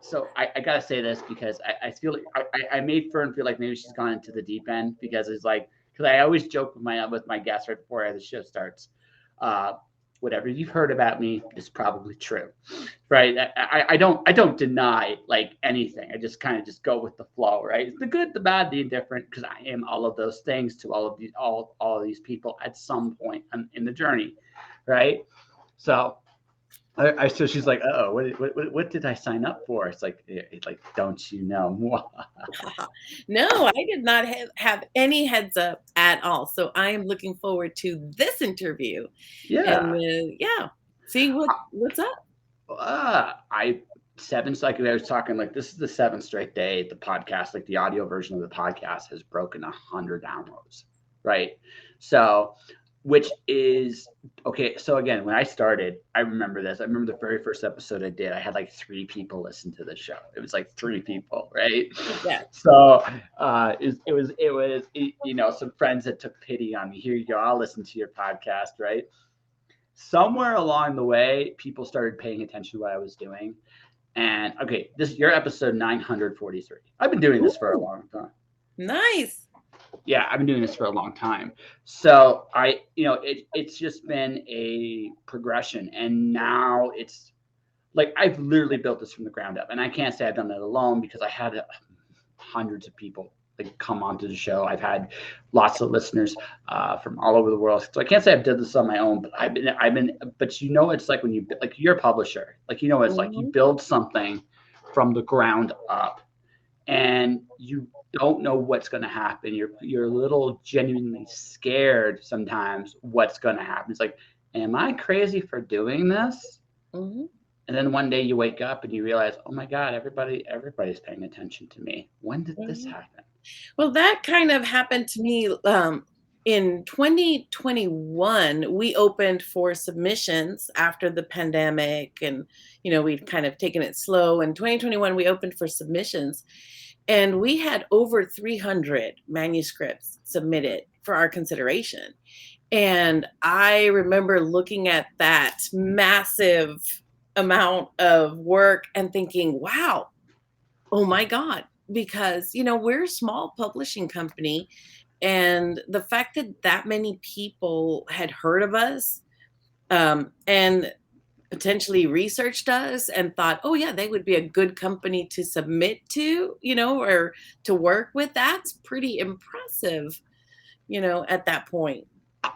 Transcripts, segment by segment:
So I gotta say this because I feel like I made Fern feel like maybe she's gone into the deep end because it's like because I always joke with my guests right before the show starts. Uh, Whatever you've heard about me is probably true, right? I don't deny like anything. I just kind of just go with the flow, right? The good, the bad, the indifferent, because I am all of those things to all of these people at some point in the journey, right? So so she's like, oh, what did I sign up for? It's like, don't you know? No, I did not have any heads up at all. So I am looking forward to this interview and Yeah. yeah, see what's up. I seven like I was talking like this is the seventh straight day the podcast like the audio version of the podcast has broken 100 downloads, right? So which is okay. So again, when I started, I remember this. I remember the very first episode I did. I had like three people listen to the show. It was like three people, right? Yeah. So you know, some friends that took pity on me. Here you go. I'll listen to your podcast, right? Somewhere along the way, people started paying attention to what I was doing. And okay, this your episode 943. I've been doing this for a Ooh, long time. nice. Yeah, I've been doing this for a long time. So it's just been a progression, and now it's like I've literally built this from the ground up, and I can't say I've done it alone because I had hundreds of people like come onto the show. I've had lots of listeners from all over the world, so I can't say I've done this on my own. But but it's like when you like you're a publisher, like it's like you Hmm. build something from the ground up, and you don't know what's going to happen. You're a little genuinely scared sometimes what's going to happen. It's like, am I crazy for doing this? Hmm. And then one day you wake up and you realize, oh my God, everybody's paying attention to me. When did this Hmm. happen? Well, that kind of happened to me in 2021. We opened for submissions after the pandemic, and we'd kind of taken it slow. In 2021, we opened for submissions, and we had over 300 manuscripts submitted for our consideration. And I remember looking at that massive amount of work and thinking, wow, oh my God, because we're a small publishing company, and the fact that that many people had heard of us, and potentially researched us and thought, oh yeah, they would be a good company to submit to, or to work with, that's pretty impressive, at that point.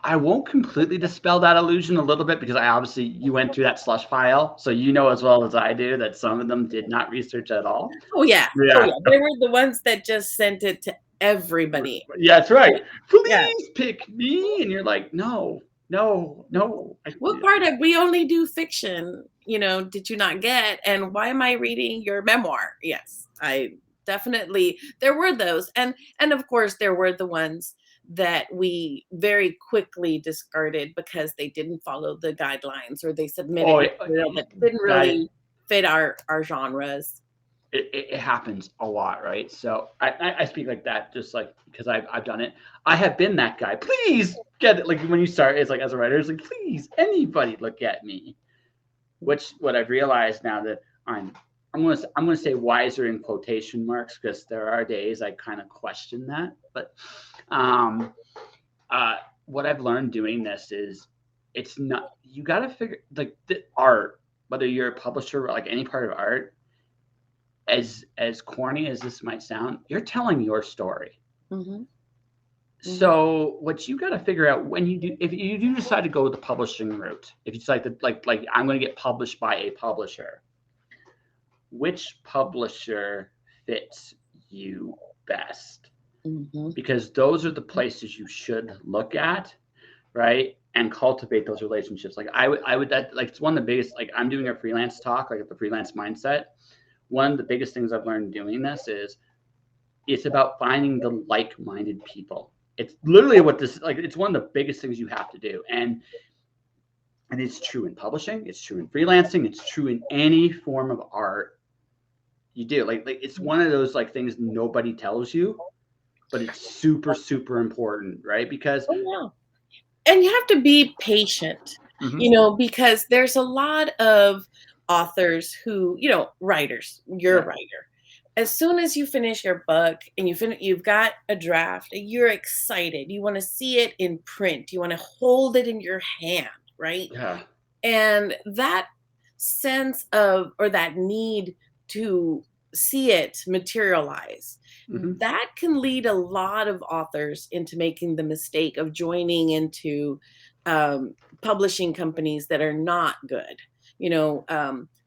I won't completely dispel that illusion a little bit because I obviously you went through that slush file, so you know as well as I do that some of them did not research at all. Oh yeah, oh Yeah, yeah, they were the ones that just sent it to everybody. yeah, that's right. Yeah. Please pick me, and you're like, no, no, no. What part of we only do fiction, did you not get? And why am I reading your memoir? Yes, I definitely there were those. And of course there were the ones that we very quickly discarded because they didn't follow the guidelines, or they submitted Oh, material that didn't that really fit our genres. it happens a lot, right? So I speak like that just like because I've done it. I have been that guy. Please get it. Like when you start, it's like as a writer, it's like please anybody look at me. Which what I've realized now that I'm gonna say wiser in quotation marks because there are days I kind of question that. But um, what I've learned doing this is it's not you got to figure like the art, whether you're a publisher or like any part of art as corny as this might sound, you're telling your story. Hmm. Hmm. So what you got to figure out when you do, if you do decide to go the publishing route, if you decide to like I'm going to get published by a publisher, which publisher fits you best? Hmm. Because those are the places you should look at, right? And cultivate those relationships. Like I would that like it's one of the biggest. Like I'm doing a freelance talk, like the freelance mindset. One of the biggest things I've learned doing this is it's about finding the like-minded people. It's literally what this like. It's one of the biggest things you have to do, and it's true in publishing. It's true in freelancing. It's true in any form of art you do. Like it's one of those like things nobody tells you, but it's super super important, right? Because Oh yeah. And you have to be patient, mhm. because there's a lot of authors who, writers, you're a Yeah. writer. As soon as you finish your book and you've got a draft, you're excited. You want to see it in print. You want to hold it in your hand, right? Yeah. And that sense of, or that need to see it materialize, Hmm. that can lead a lot of authors into making the mistake of joining into publishing companies that are not good.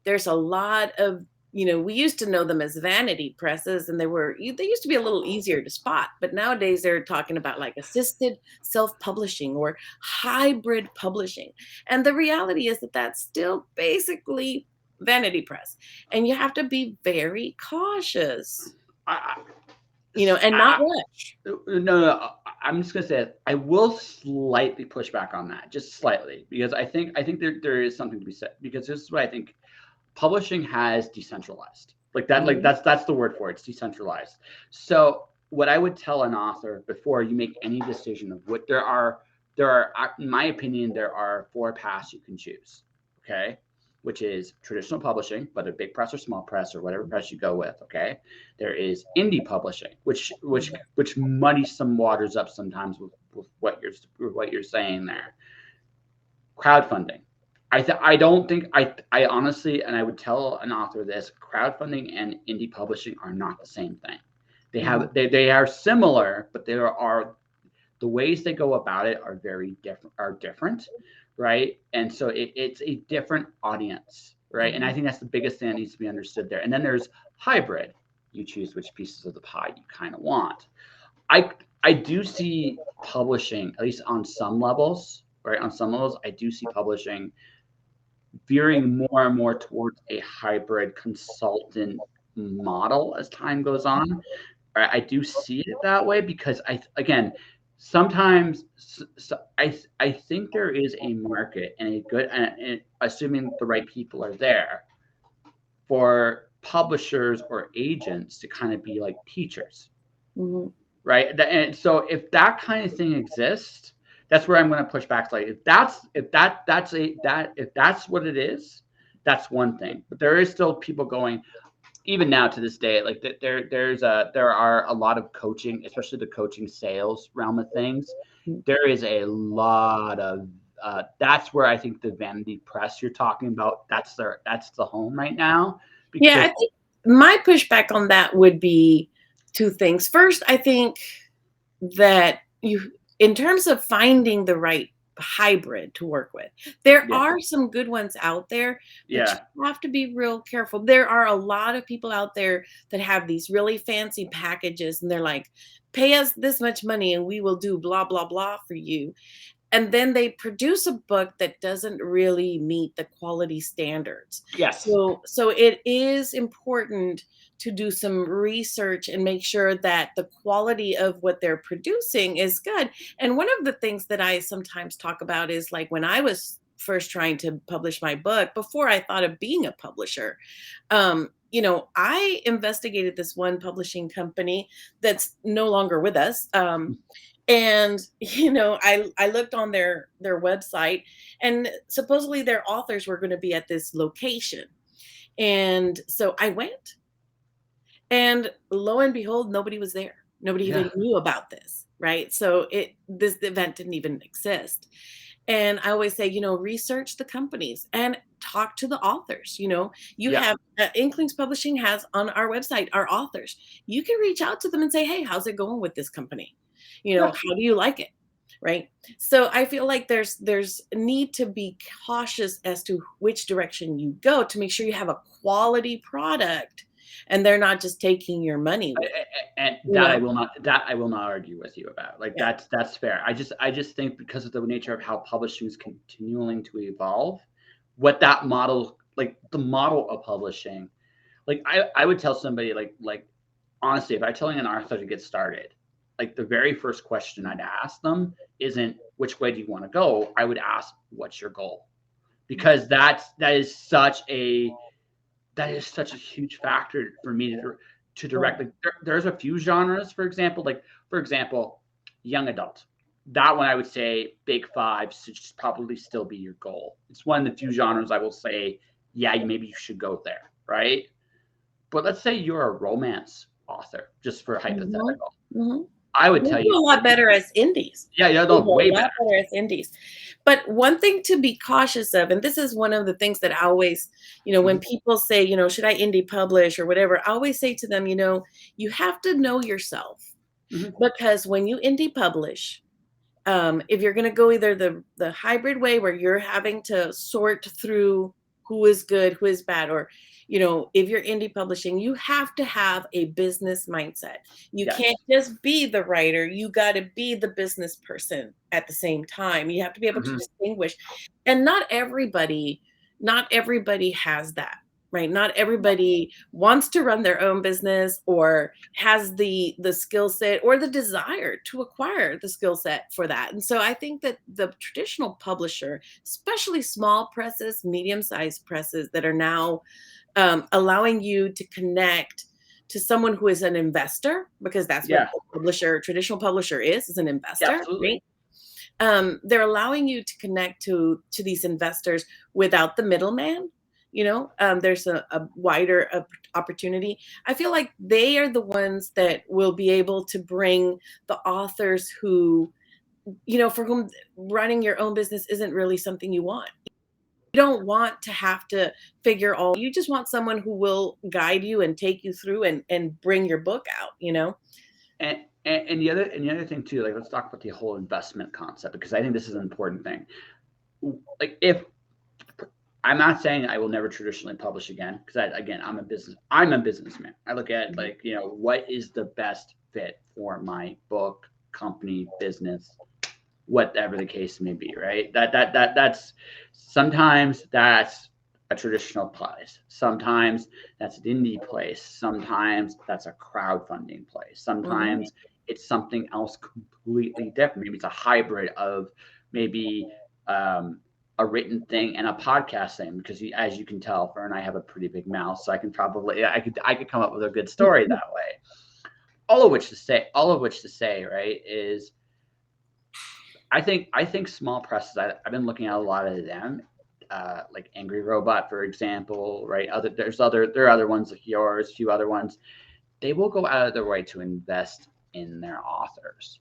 There's a lot of, we used to know them as vanity presses, and they used to be a little easier to spot, but nowadays they're talking about like assisted self-publishing or hybrid publishing. And the reality is that that's still basically vanity press. And you have to be very cautious, I, and not I, rush. no. I'm just gonna say it. I will slightly push back on that, just slightly, because I think there is something to be said. Because this is what I think: publishing has decentralized. Like that. Like Mhm, that's the word for it. It's decentralized. So what I would tell an author before you make any decision of what there are, in my opinion, there are four paths you can choose. Okay, which is traditional publishing, whether big press or small press or whatever press you go with. Okay, there is indie publishing, which muddies some waters up sometimes with what you're saying there. Crowdfunding. I don't think I honestly, and I would tell an author this: crowdfunding and indie publishing are not the same thing. mhm, They are similar, but there are the ways they go about it are different, right? And so it's a different audience, right? And I mhm, think that's the biggest thing that needs to be understood there. And then there's hybrid. You choose which pieces of the pie you kind of want. I do see publishing, at least on some levels, right? On some levels, I do see publishing veering more and more towards a hybrid consultant model as time goes on. I do see it that way because again, sometimes I think there is a market and a good, and assuming the right people are there, for publishers or agents to kind of be like teachers, mhm. right? And so if that kind of thing exists, that's where I'm going to push back slightly. If that's what it is, that's one thing. But there is still people going, even now to this day, like there are a lot of coaching, especially the coaching sales realm of things. There is a lot of that's where I think the vanity press you're talking about, that's the home right now Yeah, because I think my pushback on that would be two things. First, I think that in terms of finding the right hybrid to work with, there yeah, are some good ones out there, but yeah, you have to be real careful. There are a lot of people out there that have these really fancy packages, and they're like, pay us this much money and we will do blah, blah, blah for you. And then they produce a book that doesn't really meet the quality standards. yes, So it is important to do some research and make sure that the quality of what they're producing is good. And one of the things that I sometimes talk about is like when I was first trying to publish my book, before I thought of being a publisher, I investigated this one publishing company that's no longer with us. And I looked on their website, and supposedly their authors were going to be at this location. And so I went, and lo and behold, nobody was there. Nobody even yeah, knew about this, right? So this event didn't even exist. And I always say, research the companies and talk to the authors. You yeah, have Inklings Publishing has on our website our authors. You can reach out to them and say, hey, how's it going with this company? yeah. How do you like it? Right. So I feel like there's a need to be cautious as to which direction you go to make sure you have a quality product and they're not just taking your money with it. And You know? that I will not argue with you about. Like Yeah. that's fair. I just think because of the nature of how publishing is continuing to evolve, what that model, like the model of publishing, like I would tell somebody like honestly, if I'm telling an author to get started, like the very first question I'd ask them isn't which way do you want to go. I would ask what's your goal, because that is such a huge factor for me to Right. direct. Like there's a few genres, for example, young adult. That one I would say big five should just probably still be your goal. It's one of the few genres I will say yeah, maybe you should go there, right? But let's say you're a romance author, just for Mhm, hypothetical. mhm. I would They tell do you, a lot better as indies. yeah, yeah, They no, do a way better. lot better as indies. But one thing to be cautious of, and this is one of the things that I always, when Mhm, people say, should I indie publish or whatever, I always say to them, you have to know yourself mhm, because when you indie publish, if you're going to go either the hybrid way where you're having to sort through who is good, who is bad, or if you're indie publishing, you have to have a business mindset. You can't yes. just be the writer, you got to be the business person at the same time. You have to be able to Mhm, distinguish, and not everybody has that, right? Not everybody wants to run their own business or has the skill set or the desire to acquire the skill set for that. And so I think that the traditional publisher, especially small presses, medium-sized presses that are now allowing you to connect to someone who is an investor, because that's what yeah, the traditional publisher is an yeah, investor, absolutely. right? They're allowing you to connect to these investors without the middleman. There's a wider opportunity. I feel like they are the ones that will be able to bring the authors who, for whom running your own business isn't really something you want. You don't want to have to figure all. You just want someone who will guide you and take you through and bring your book out. And the other thing too, like let's talk about the whole investment concept because I think this is an important thing. Like if I'm not saying I will never traditionally publish again because again I'm a businessman. I look at Mhm. like what is the best fit for my book, company, business, whatever the case may be, right? That's sometimes that's a traditional place. Sometimes that's an indie place. Sometimes that's a crowdfunding place. Mhm. Sometimes it's something else completely different. Maybe it's a hybrid of maybe um, a written thing and a podcast thing because as you can tell, Fern and I have a pretty big mouth, so I could come up with a good story that way. All of which to say, right, is I think small presses. I've been looking at a lot of them, like Angry Robot, for example. Right? There are other ones like yours, a few other ones. They will go out of their way to invest in their authors.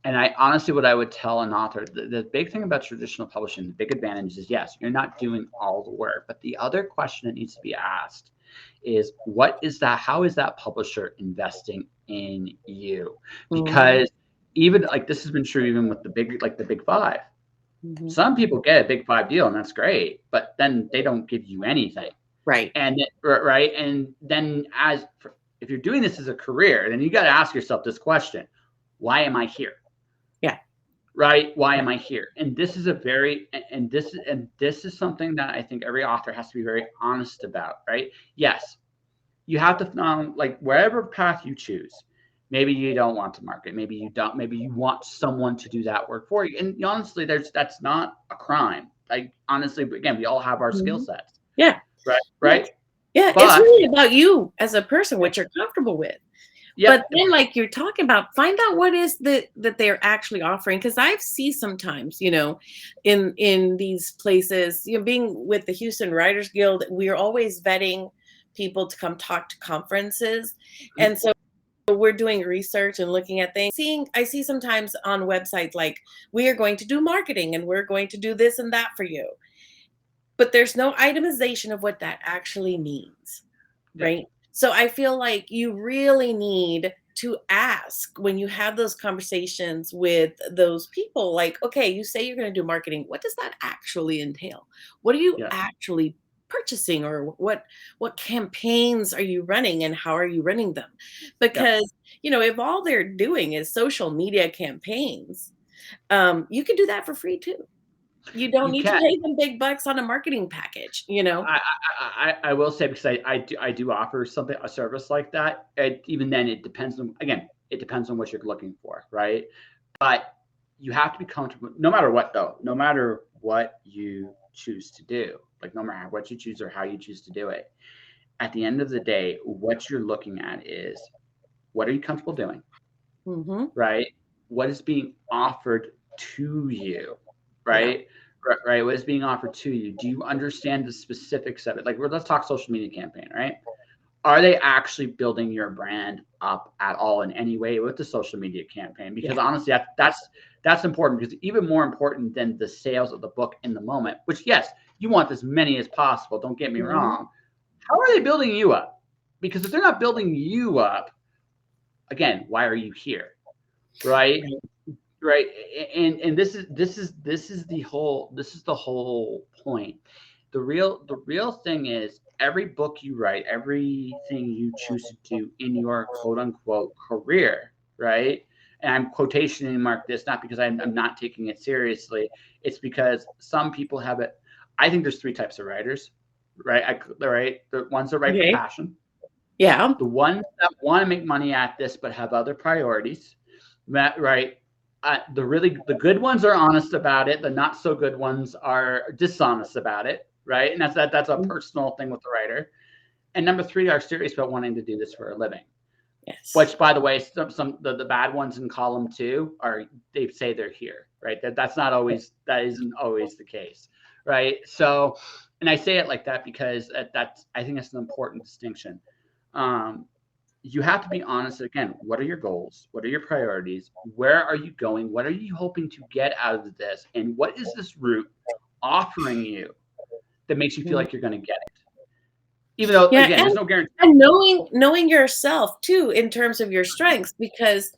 And I honestly, what I would tell an author, the big thing about traditional publishing, the big advantage is yes, you're not doing all the work, but the other question that needs to be asked is what is that? How is that publisher investing in you? Mhm. Because even like this has been true even with the big five. Mhm. Some people get a big five deal and that's great, but then they don't give you anything. Right. Right, and then if you're doing this as a career, then you got to ask yourself this question: Why am I here? Yeah. Right? Why Yeah. am I here? And this is a very and this is something that I think every author has to be very honest about. Right? Yes, you have to like wherever path you choose. Maybe you don't want to market. Maybe you don't. Maybe you want someone to do that work for you. And honestly, that's not a crime. Like honestly, again, we all have our skill Mhm. sets. Yeah. Right? Yeah. Right? Yeah. It's But really about you as a person, what you're comfortable with. But yep. then, like you're talking about, find out what is that they're actually offering. Because I see sometimes, in these places, being with the Houston Writers Guild, we are always vetting people to come talk to conferences, and so we're doing research and looking at things. I see sometimes on websites like we are going to do marketing and we're going to do this and that for you, but there's no itemization of what that actually means, Yeah. right? So I feel like you really need to ask when you have those conversations with those people, like, okay, you say you're going to do marketing. What does that actually entail? What are you Yes. actually purchasing, or what campaigns are you running and how are you running them? Yeah. Because, if all they're doing is social media campaigns, you can do that for free too. You don't You need to can. pay them big bucks on a marketing package. I will say because I do offer something a service like that. Even then, it depends on again. It depends on what you're looking for, right? But you have to be comfortable, no matter what, though. No matter what you choose to do, like no matter what you choose or how you choose to do it. At the end of the day, what you're looking at is what are you comfortable doing, Mhm. right? What is being offered to you, Yeah. right? right? What is being offered to you? Do you understand the specifics of it? Like, let's talk social media campaign, right? Are they actually building your brand up at all in any way with the social media campaign? Because Yeah. honestly, that's important, because even more important than the sales of the book in the moment, which yes, you want as many as possible. Don't get me Mhm. wrong. How are they building you up? Because if they're not building you up, again, why are you here? Right? Right. Right. And this is the whole point. The real thing is, every book you write, everything you choose to do in your quote unquote career, right? And I'm quotation mark this, not because I'm not taking it seriously. It's because some people have it. I think there's three types of writers, right? Right. The ones that write for Okay. passion, Yeah. the ones that want to make money at this but have other priorities, right? The good ones are honest about it. The not so good ones are dishonest about it, right? And that's a personal thing with the writer. And number three are serious about wanting to do this for a living. Yes. Which, by the way, some the bad ones in column two are, they say they're here, right? That isn't always the case, right? So, and I say it like that because that's, I think that's an important distinction. Um, you have to be honest. Again, what are your goals? What are your priorities? Where are you going? What are you hoping to get out of this? And what is this route offering you that makes you feel Mhm. like you're going to get it? Even though, Yeah, again, there's no guarantee. and knowing yourself too in terms of your strengths, because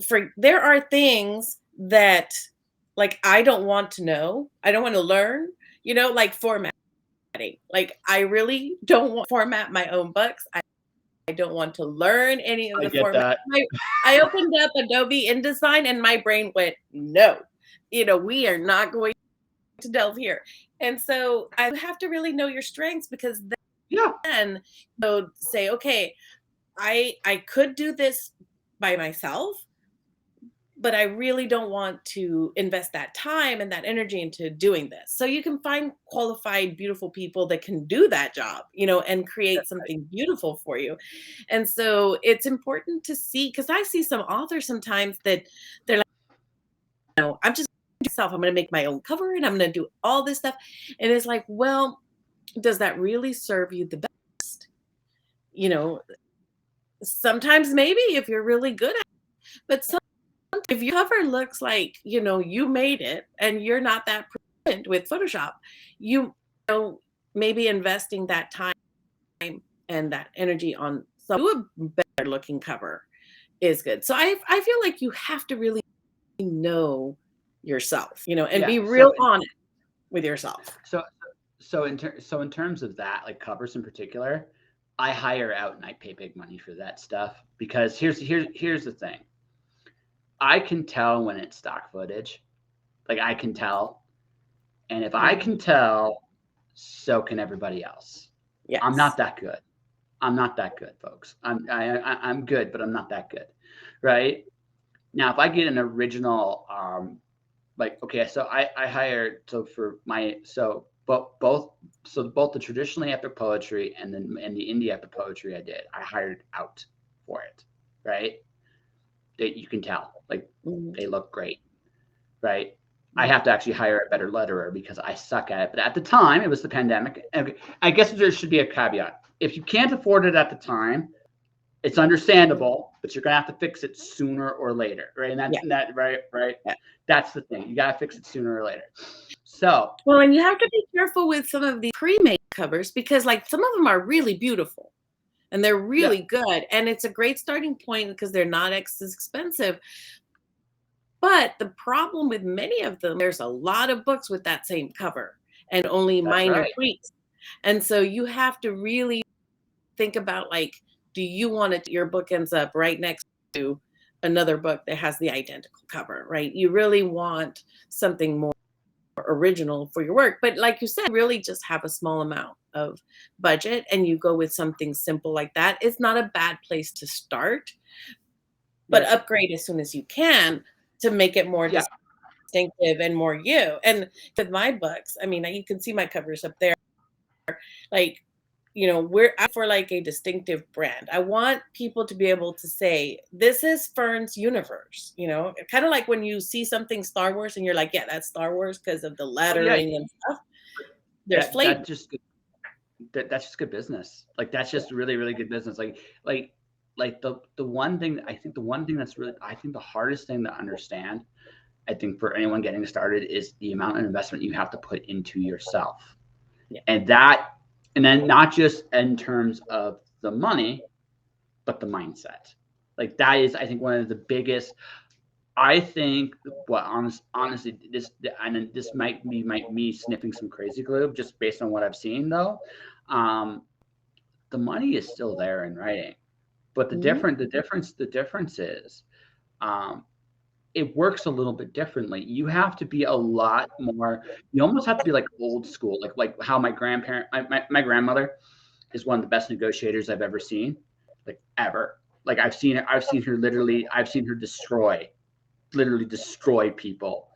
for there are things that, like, I don't want to know, I don't want to learn, like formatting. Like, I really don't want to format my own books. I don't want to learn any of I the get format. that. I opened up Adobe InDesign and my brain went, no, we are not going to delve here. And so I have to really know your strengths, because Yeah, then say, okay, I could do this by myself, but I really don't want to invest that time and that energy into doing this. So you can find qualified, beautiful people that can do that job, and create something beautiful for you. And so it's important to see, because I see some authors sometimes that they're like, no, I'm just myself. I'm going to make my own cover and I'm going to do all this stuff. And it's like, well, does that really serve you the best? You know, Sometimes maybe if you're really good at it, but sometimes if your cover looks like, you made it and you're not that proficient with Photoshop, you know, maybe investing that time and that energy on do a better looking cover is good. So I feel like you have to really know yourself, and yeah. be So, real honest with yourself. so, so in terms of that, like covers in particular, I hire out and I pay big money for that stuff, because here's the thing. I can tell when it's stock footage. Like, I can tell, and if I Mhm. can tell, so can everybody else. I'm Yes. not that good. I'm not that good, folks. I'm good, but I'm not that good, right? Now, if I get an original, like, okay, so I hired, so for my, so both the traditionally epic poetry and the indie epic poetry I hired out for it, right? That you can tell, like, Mhm. they look great, right? I Mhm. have to actually hire a better letterer because I suck at it. But at the time, it was the pandemic. And I guess there should be a caveat. If you can't afford it at the time, it's understandable, but you're gonna have to fix it sooner or later, right? And Yeah. right. Yeah. That's the thing. You gotta fix it sooner or later. So Well, and you have to be careful with some of these pre-made covers, because like some of them are really beautiful and they're yeah, really good, and it's a great starting point because they're not as expensive. But the problem with many of them, there's a lot of books with that same cover and only that's minor right. tweaks. And so you have to really think about, like, do you want it your book ends up right next to another book that has the identical cover, right? You really want something more original for your work. But like you said, really just have a small amount of budget and you go with something simple like that. It's not a bad place to start, but Yeah, upgrade as soon as you can to make it more yeah, distinctive and more you. And with my books, I mean, you can see my covers up there. Like, we're out for like a distinctive brand. I want people to be able to say, this is Fern's universe, kind of like when you see something Star Wars and you're like, yeah, that's Star Wars because of the Oh yeah, lettering and stuff. There's that flavor. that just that's just good business. Like that's just really really good business. Like the one thing I think the one thing that's really I think the hardest thing to understand I think for anyone getting started is the amount of investment you have to put into yourself. Yeah. And that and then not just in terms of the money, but the mindset. Like that is I think one of the biggest I think what honestly this might be me sniffing some crazy glue just based on what I've seen though. Um, the money is still there in writing, but Mhm. the difference is um, it works a little bit differently. You have to be a lot more. You almost have to be like old school, like how my grandmother is one of the best negotiators I've ever seen, like ever. Like I've seen her literally, I've seen her literally destroy people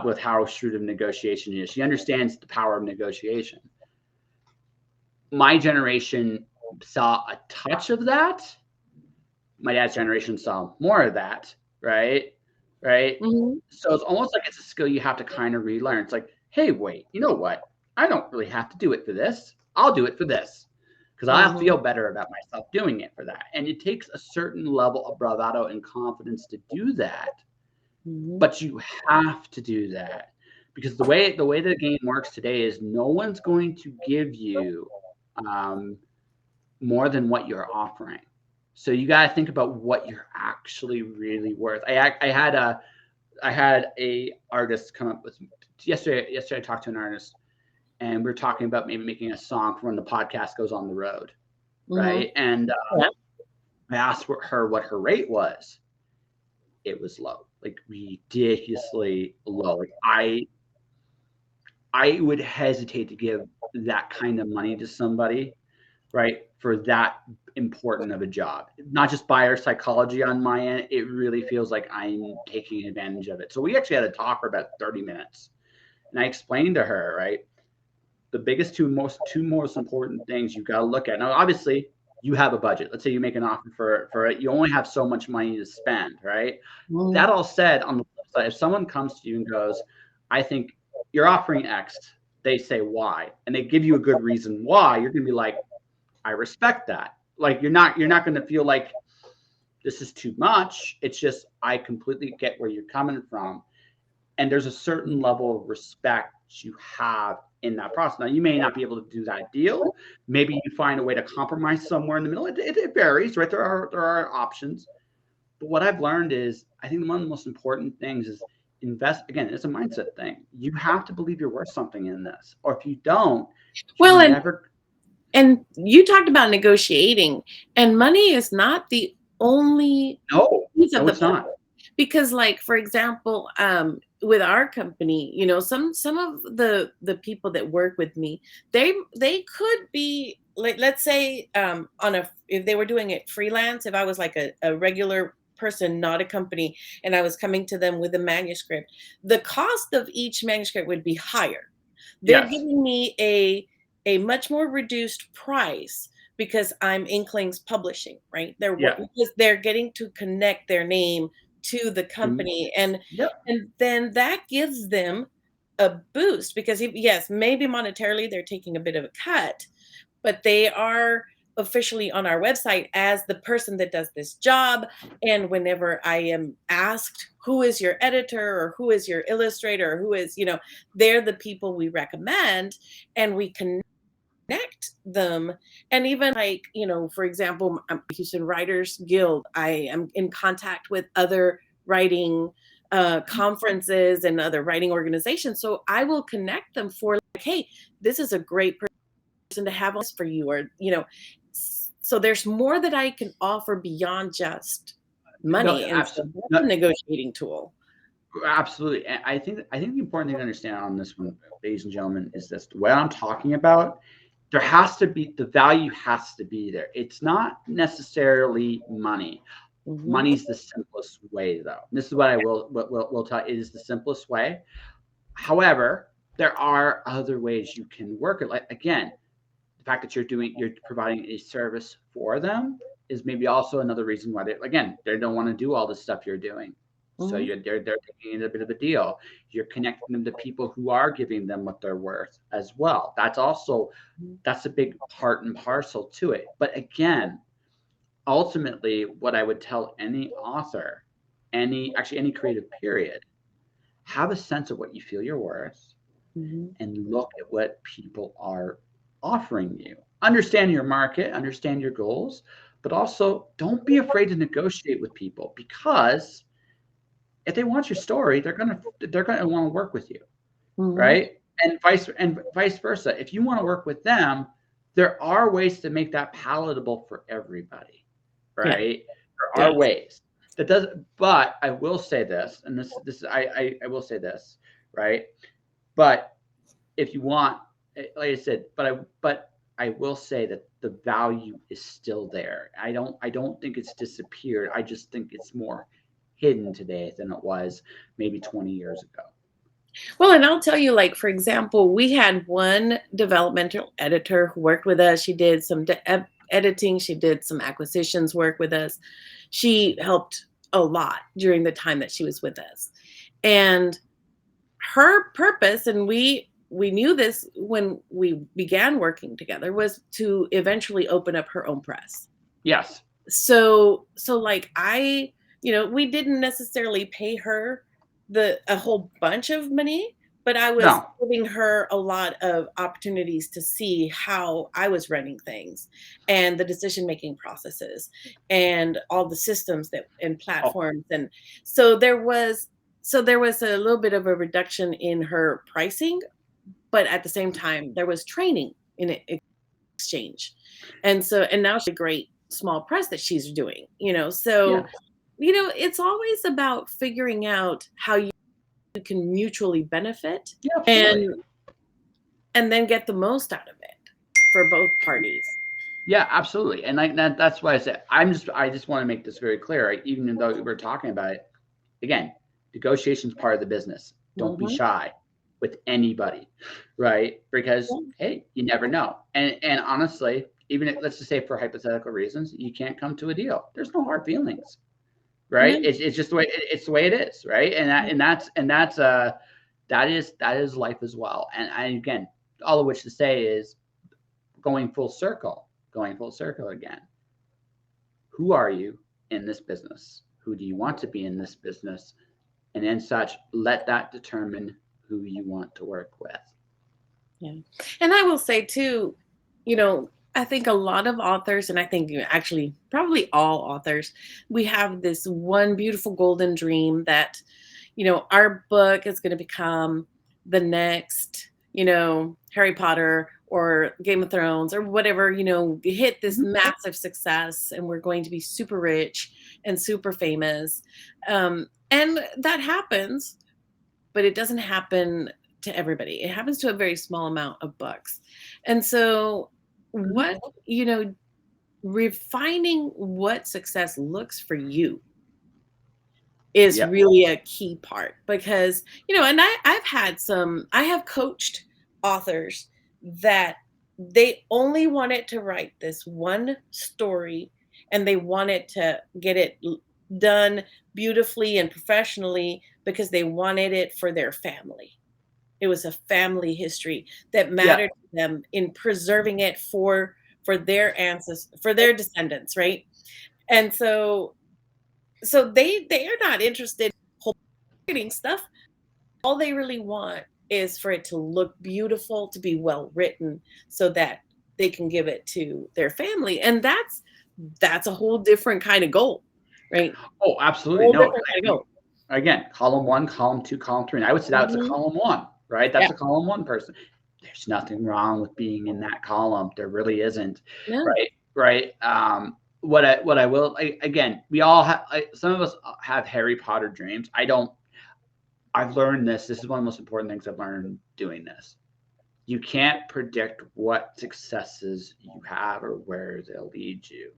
with how shrewd of negotiation is. She understands the power of negotiation. My generation saw a touch of that. My dad's generation saw more of that, right? Right. Mhm. So it's almost like it's a skill you have to kind of relearn. It's like, hey, wait, you know what? I don't really have to do it for this. I'll do it for this because I Mhm. feel better about myself doing it for that. And it takes a certain level of bravado and confidence to do that. Mhm. But you have to do that because the way the game works today is no one's going to give you um, more than what you're offering. So you got to think about what you're actually really worth. I had a artist come up with yesterday. Yesterday I talked to an artist and we were talking about maybe making a song for when the podcast goes on the road, Mhm. right? And Yeah. I asked her what her rate was. It was low, like ridiculously low. Like I would hesitate to give that kind of money to somebody, right, for that important of a job. Not just buyer psychology on my end, it really feels like I'm taking advantage of it. So we actually had a talk for about 30 minutes. And I explained to her, right, the biggest two most important things you've got to look at. Now, obviously, you have a budget. Let's say you make an offer for it, you only have so much money to spend, right? That Mhm. all said, on the flip side, if someone comes to you and goes, I think you're offering X, they say Y, and they give you a good reason why, you're gonna be like, I respect that. Like you're not gonna feel like this is too much. It's just I completely get where you're coming from. And there's a certain level of respect you have in that process. Now, you may not be able to do that deal. Maybe you find a way to compromise somewhere in the middle. It varies, right? There are options. But what I've learned is I think one of the most important things is invest. Again, it's a mindset thing. You have to believe you're worth something in this. Or if you don't, you're Well, and never. and you talked about negotiating, and money is not the only No, piece of no, the it's not. puzzle. Because, like, for example, with our company, some of the people that work with me, they could be like, let's say, on a if they were doing it freelance, if I was like a regular person, not a company, and I was coming to them with a manuscript, the cost of each manuscript would be higher. They're Yes. giving me a much more reduced price because I'm Inklings Publishing, right? Yeah. Because they're getting to connect their name to the To, company, and yep. then that gives them a boost because yes, maybe monetarily they're taking a bit of a cut, but they are officially on our website as the person that does this job. And whenever I am asked who is your editor or who is your illustrator or who is, they're the people we recommend, and we connect them. And even like, for example, Houston Writers Guild, I am in contact with other writing conferences and other writing organizations, so I will connect them for like, hey, this is a great person to have on this for you, or so there's more that I can offer beyond just No, money, and so absolutely. that's No, a negotiating tool. absolutely. And I think the important thing to understand on this one, ladies and gentlemen, is this what I'm talking about. There has to be the value has to be there. It's not necessarily money. Hmm. Money's the simplest way, though. This is what I will tell. It is the simplest way. However, there are other ways you can work it. Like again, the fact that you're providing a service for them is maybe also another reason why they don't want to do all the stuff you're doing. So Mhm. they're taking it a bit of a deal. You're connecting them to people who are giving them what they're worth as well. That's a big part and parcel to it. But again, ultimately, what I would tell any author, any creative period, have a sense of what you feel you're worth Mhm. and look at what people are offering you. Understand your market, understand your goals, but also don't be afraid to negotiate with people, because if they want your story, they're gonna want to work with you, Mhm. right? And vice versa. If you want to work with them, there are ways to make that palatable for everybody, Yeah. right? There are Yes. ways. That does, but I will say this, and this I will say this, right? But if you want, like I said, but I will say that the value is still there. I don't think it's disappeared. I just think it's more hidden today than it was maybe 20 years ago. Well, and I'll tell you, like, for example, we had one developmental editor who worked with us. She did some editing, she did some acquisitions work with us. She helped a lot during the time that she was with us. And her purpose, and we knew this when we began working together, was to eventually open up her own press. Yes. So like we didn't necessarily pay her the a whole bunch of money, but I was No. giving her a lot of opportunities to see how I was running things and the decision making processes and all the systems that and Oh, platforms. And so there was a little bit of a reduction in her pricing, but at the same time there was training in exchange. And now she's a great small press that she's doing. So, yes. it's always about figuring out how you can mutually benefit Yeah, absolutely. and and then get the most out of it for both parties. Yeah, absolutely. And that's why I said I just want to make this very clear. Right? Even though we're talking about it, again, negotiation's part of the business. Don't be Mhm. shy with anybody, right? Because Yeah, hey, you never know. And honestly, even if, let's just say for hypothetical reasons, you can't come to a deal. There's no hard feelings, no, right? It's just it's the way it is, right? That is life as well. And again, all of which to say is going full circle again. Who are you in this business? Who do you want to be in this business? And in such, let that determine who you want to work with. yeah. And I will say too, I think a lot of authors, and I think actually probably all authors, we have this one beautiful golden dream that our book is going to become the next, Harry Potter or Game of Thrones or whatever, hit this Mhm. massive success and we're going to be super rich and super famous. And that happens, but it doesn't happen to everybody. It happens to a very small amount of books. And so, Mhm. what, you know, refining what success looks for you is Yep. really a key part because and I have coached authors that they only wanted to write this one story and they wanted to get it done beautifully and professionally because they wanted it for their family. It was a family history that Yep. mattered to them in preserving it for their ancestors, for their descendants, right? And so they are not interested in whole marketing stuff. All they really want is for it to look beautiful, to be well written, so that they can give it to their family, and that's a whole different kind of goal, right? Oh, absolutely. Whole No. different kind of goal. Again, column one, column two, column three. And I would say that's a Mhm. column one, right? That's Yeah. a column one person. There's nothing wrong with being in that column. There really isn't, No. right? Right. What I will again, we all have. Some of us have Harry Potter dreams. I don't. I've learned this. This is one of the most important things I've learned doing this. You can't predict what successes you have or where they'll lead you.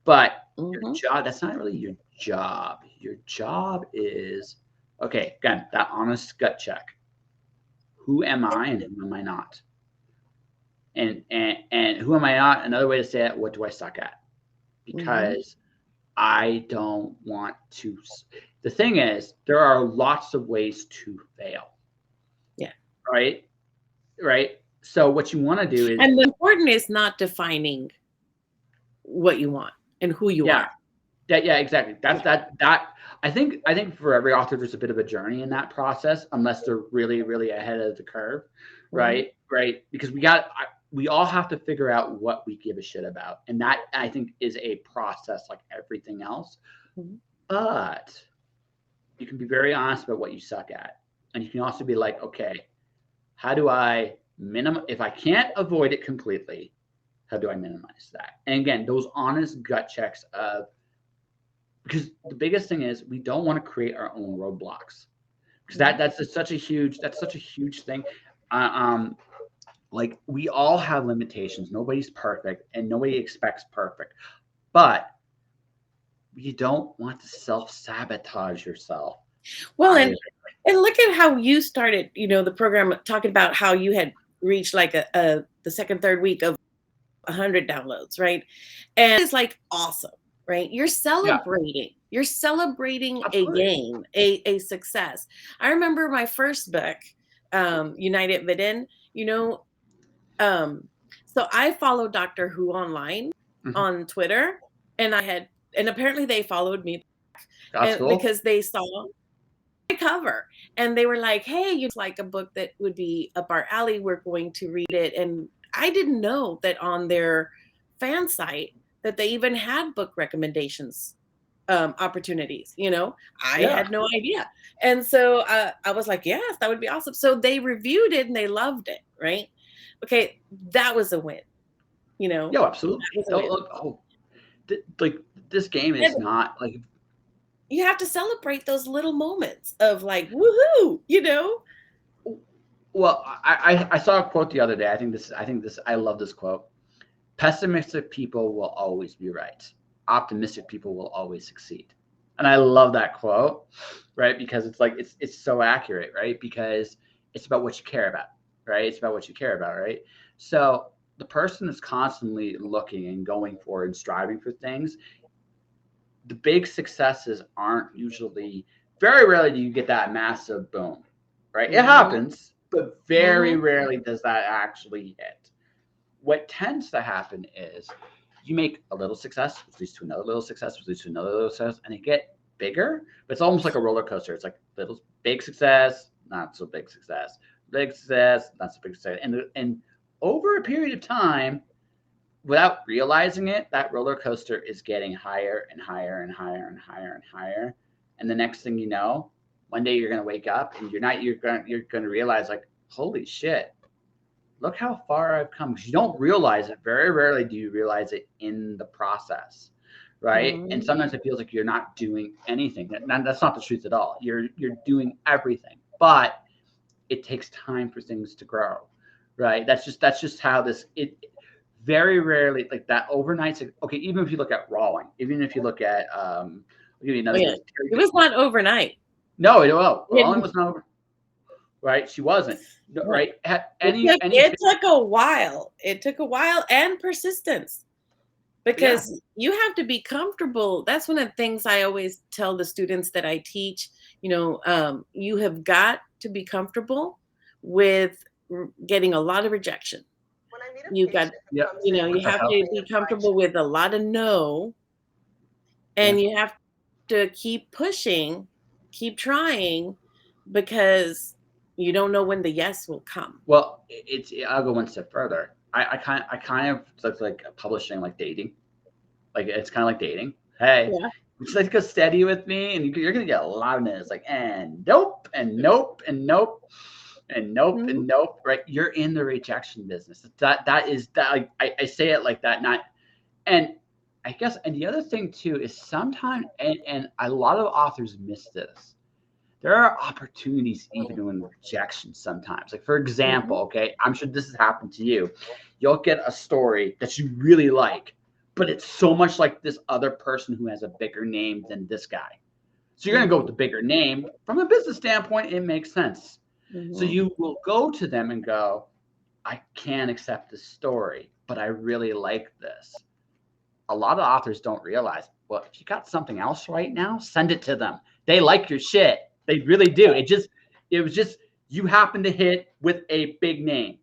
But your Mhm. job, that's not really your job. Your job is, okay, again, that honest gut check. Who am I and who am I not? And who am I not? Another way to say it, what do I suck at? Mhm. Because I don't want to. The thing is, there are lots of ways to fail, Yeah. right? Right. So what you want to do is, And the important is not defining what you want and who you yeah, are. yeah, exactly. That. I think for every author, there's a bit of a journey in that process, unless they're really, really ahead of the curve, Mhm. right? Right. Because we all have to figure out what we give a shit about, and that I think is a process like everything else. Mhm. But you can be very honest about what you suck at, and you can also be like, okay, how do I minimize if I can't avoid it completely? How do I minimize that? And again, those honest gut checks of because the biggest thing is we don't want to create our own roadblocks because Mhm. that's such a huge thing. Uh, um, like we all have limitations. Nobody's perfect, and nobody expects perfect. But you don't want to self sabotage yourself Well, either. and look at how you started, the program talking about how you had reached like a the second, third week of 100 downloads, right? And it's like awesome, right? Yeah, You're celebrating a absolutely. gain, a success. I remember my first book, United Vidin, you know, um, so I followed Doctor Who online Mhm. on Twitter, and and apparently they followed me That's and cool. because they saw my cover and they were like, "Hey, you like a book that would be up our alley. We're going to read it." And I didn't know that on their fan site that they even had book recommendations opportunities. I Yeah. had no idea. And so I was like, yes, that would be awesome. So they reviewed it and they loved it, right? Okay, that was a win. Yo, That absolutely. was a Oh, win. look, like this game is And not like you have to celebrate those little moments of like, woohoo. well, I saw a quote the other day. I love this quote. Pessimistic people will always be right. Optimistic people will always succeed. And I love that quote, right? Because it's like it's so accurate, right? Because it's about what you care about, right? It's about what you care about, right? So the person that's constantly looking and going for and striving for things, the big successes aren't usually very rarely do you get that massive boom, right? It Hmm. happens, but very Hmm. rarely does that actually hit. What tends to happen is you make a little success, which leads to another little success, which leads to another little success, and it get bigger. But it's almost like a roller coaster. It's like little big success, not so big success, not so big success, and over a period of time, without realizing it, that roller coaster is getting higher and higher and higher and higher and higher. And the next thing you know, one day you're gonna wake up and you're gonna realize like, holy shit, look how far I've come. Because you don't realize it. Very rarely do you realize it in the process, right? And Hmm. sometimes it feels like you're not doing anything. That's not the truth at all. You're doing everything, but it takes time for things to grow, right? That's just how this it very rarely like that overnight. Okay, even if you look at Rawling, even if you look at I'll give you Oh another yeah, good. it was not overnight. No, no, Rawling It, was not over, right. She wasn't no, no, right. it Any took any it took a while. It took a while and persistence yeah. because you have to be comfortable. That's one of the things I always tell the students that I teach. You have got to be comfortable with getting a lot of rejection. When I meet a You've got, patient who comes in What you the with have hell? to suffering be and chronic comfortable with a lot of no, Yeah. and you have to keep pushing, keep trying, because you don't know when the yes will come. Well, I'll go one step further. I kind of it's like publishing like dating. Like it's kind of like dating. Hey, Yeah. would you like to go steady with me? And you're gonna get a lot of minutes like and nope and nope and nope and nope Mhm. and nope. Right? You're in the rejection business. That is that. Like, I say it like that. Not and I guess and the other thing too is sometimes and a lot of authors miss this. There are opportunities even in rejection sometimes. Like for example, Mhm. okay, I'm sure this has happened to you. You'll get a story that you really like, but it's so much like this other person who has a bigger name than this guy. So you're gonna go with Mhm. the bigger name. From a business standpoint, it makes sense. So Mhm. you will go to them and go, I can't accept this story, but I really like this. A lot of authors don't realize, well, if you got something else right now, send it to them. They like your shit. They really do. It was just, you happen to hit with a big name.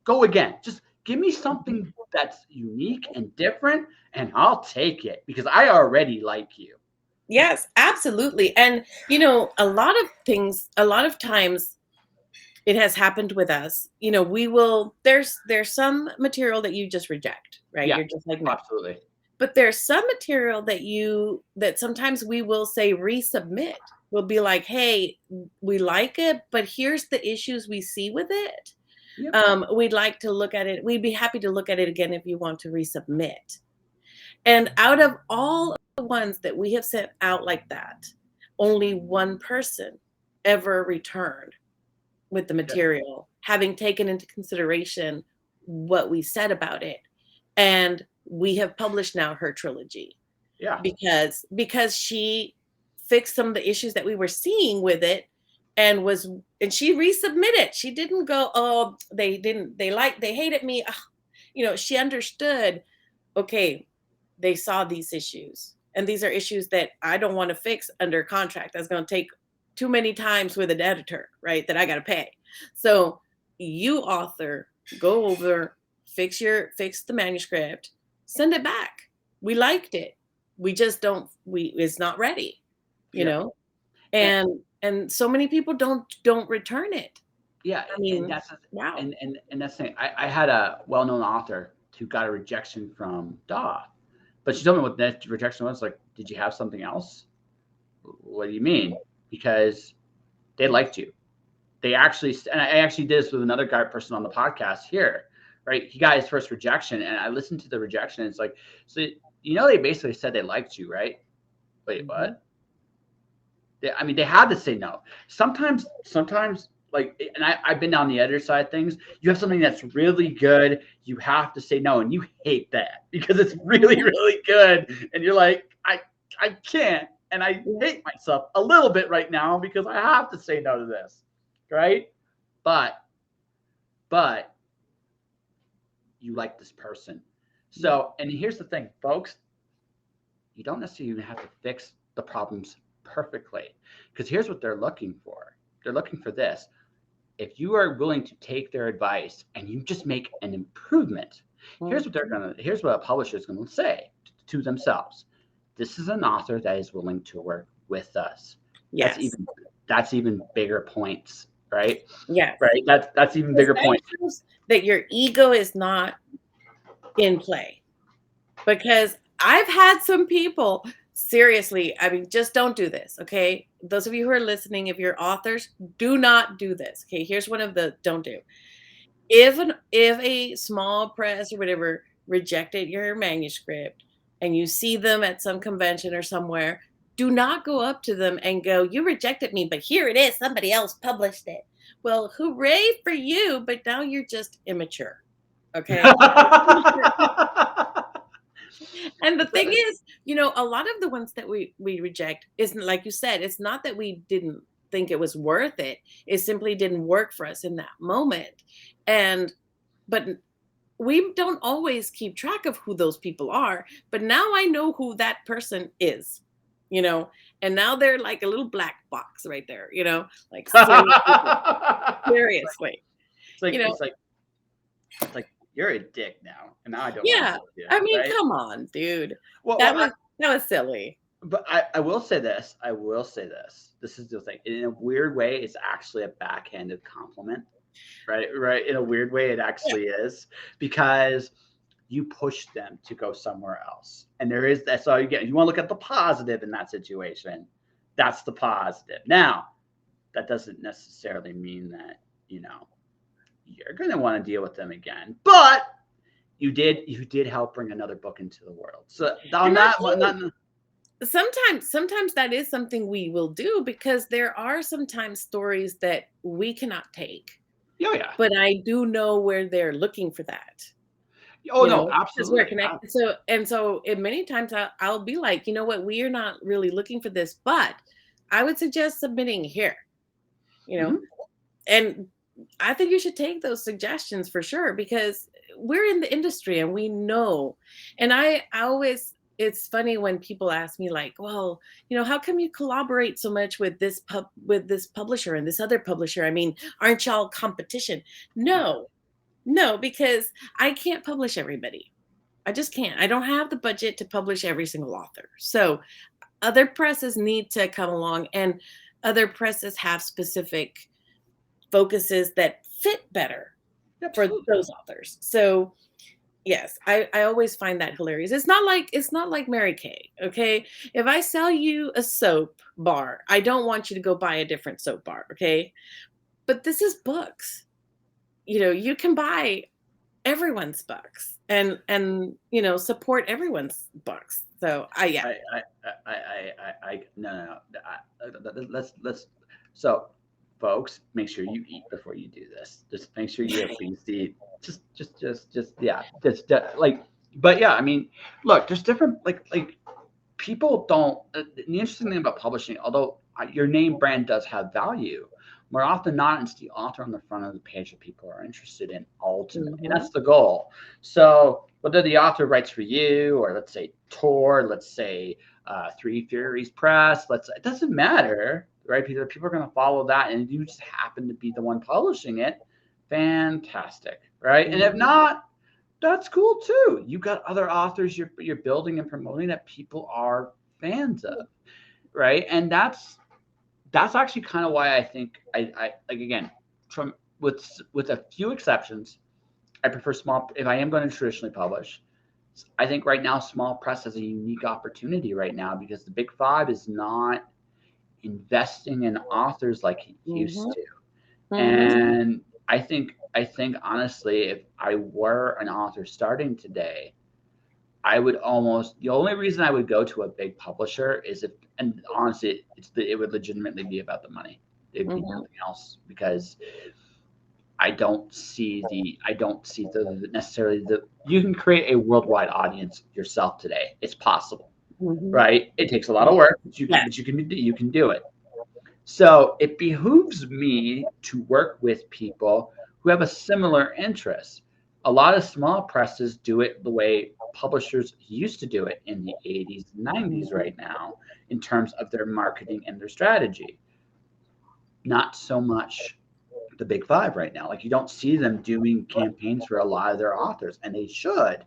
Go again. Just give me something that's unique and different, and I'll take it because I already like you. Yes, absolutely. And a lot of things, a lot of times it has happened with us. We will there's some material that you just reject, right? Yeah, You're just like, no. absolutely. But there's some material that sometimes we will say resubmit. We'll be like, hey, we like it, but here's the issues we see with it. Yep. We'd like to look at it. We'd be happy to look at it again if you want to resubmit. And out of all of the ones that we have sent out like that, only one person ever returned with the material, having taken into consideration what we said about it. And we have published now her trilogy. Yeah. Because she fixed some of the issues that we were seeing with it, and she resubmitted. She didn't go, oh, they hated me. She understood, okay, they saw these issues, and these are issues that I don't want to fix under contract. That's going to take too many times with an editor, right? That I got to pay. So you, author, go over, fix the manuscript, send it back. We liked it. We just it's not ready, you know? And so many people don't return it. Yeah. I mean, and that's wow. And that's the thing. I had a well-known author who got a rejection from DAW, but she told me what that rejection was. Like, did you have something else? What do you mean? Because they liked you. They actually, and I actually did this with another person on the podcast here, right? He got his first rejection, and I listened to the rejection, and it's like, so they basically said they liked you, right? Wait, what? They had to say no. Sometimes, like, and I've been down the editor side of things. You have something that's really good, you have to say no, and you hate that because it's really, really good, and you're like, I can't, and I hate myself a little bit right now because I have to say no to this, right? But you like this person. So, and here's the thing, folks, you don't necessarily even have to fix the problems perfectly, because here's what they're looking for. They're looking for this. If you are willing to take their advice and you just make an improvement, here's what a publisher is going to say to themselves. This is an author that is willing to work with us. Yes. That's even bigger points, right? Yes. Right. That's even bigger point. That your ego is not in play. Because I've had some people, seriously, I mean, just don't do this, okay? Those of you who are listening, if you're authors, do not do this. Okay, here's one of the don't do. If a small press or whatever rejected your manuscript and you see them at some convention or somewhere, do not go up to them and go, you rejected me, but here it is, somebody else published it. Well, hooray for you, but now you're just immature. Okay. And the thing is, a lot of the ones that we reject isn't, like you said, it's not that we didn't think it was worth it. It simply didn't work for us in that moment. But we don't always keep track of who those people are. But now I know who that person is, and now they're like a little black box right there, like seriously. It's like you're a dick now, and now I don't. Yeah, want to I mean, right? Come on, dude. Well, that was silly. But I will say this. This is the thing. In a weird way, it's actually a backhanded compliment, right? Right. In a weird way, it actually is, because you push them to go somewhere else, and that's all you get. You want to look at the positive in that situation. That's the positive. Now, that doesn't necessarily mean that you're going to want to deal with them again, but you did help bring another book into the world. So sometimes that is something we will do, because there are sometimes stories that we cannot take. Oh yeah. But I do know where they're looking for that. Oh no, absolutely. We're connected. So many times I'll be like, you know what, we are not really looking for this, but I would suggest submitting here. And I think you should take those suggestions for sure because we're in the industry and we know. And I always it's funny when people ask me like, "Well, how come you collaborate so much with this publisher and this other publisher? I mean, aren't y'all competition?" No. No, because I can't publish everybody. I just can't. I don't have the budget to publish every single author. So, other presses need to come along and other presses have specific focuses that fit better for Absolutely. those authors. So yes, I always find that hilarious. It's not like Mary Kay. Okay. If I sell you a soap bar, I don't want you to go buy a different soap bar. Okay. But this is books. You can buy everyone's books and support everyone's books. So yeah. No, no, no. Let's. So, folks, make sure you eat before you do this. Just make sure you at least eat. Yeah. Like, but yeah, I mean, look, there's different, like, people don't. The interesting thing about publishing, although your name brand does have value, more often than not, it's the author on the front of the page that people are interested in ultimately, and Mhm. that's the goal. So whether the author writes for you, or let's say Tor, let's say Three Furies Press, it doesn't matter, right? People are going to follow that, and you just happen to be the one publishing it. Fantastic, right? And if Mhm. not, that's cool too. You got other authors you're building and promoting that people are fans of, right? And that's actually kind of why I think I like, again, from with a few exceptions, I prefer small if I am going to traditionally publish. I think right now small press has a unique opportunity right now because the big five is not investing in authors like it used Mhm. to. Mhm. And I think honestly, if I were an author starting today, I would almost the only reason I would go to a big publisher is if, and honestly, it would legitimately be about the money. It'd be Mhm. nothing else because I don't see the necessarily the you can create a worldwide audience yourself today. It's possible, Mhm. right? It takes a lot Yeah. of work, but Yeah. you can do it. So it behooves me to work with people who have a similar interest. A lot of small presses do it the way publishers used to do it in the 80s and 90s Mhm. right now in terms of their marketing and their strategy. Not so much the big five right now. Like, you don't see them doing campaigns for a lot of their authors, and they should.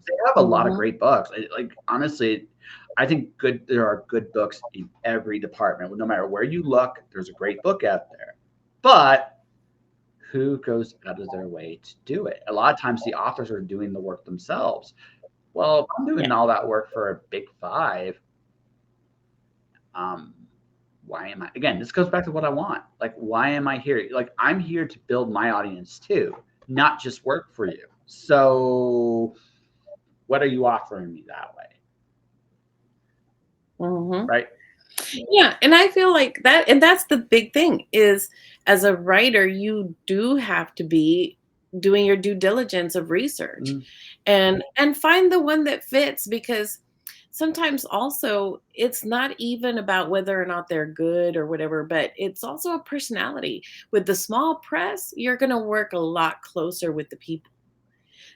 They have a lot of Mhm. great books. Like, honestly, I think there are good books in every department. No matter where you look, there's a great book out there. But who goes out of their way to do it? A lot of times the authors are doing the work themselves. Well, if I'm Yeah. doing all that work for a big five, um, why am I again, this goes back to what I want. Like, why am I here? Like, I'm here to build my audience too, not just work for you. So what are you offering me that way? Mhm. Right? Yeah, and I feel like that and that's the big thing is as a writer, you do have to be doing your due diligence of research Mm, and find the one that fits because sometimes also it's not even about whether or not they're good or whatever, but it's also a personality. With the small press, you're going to work a lot closer with the people.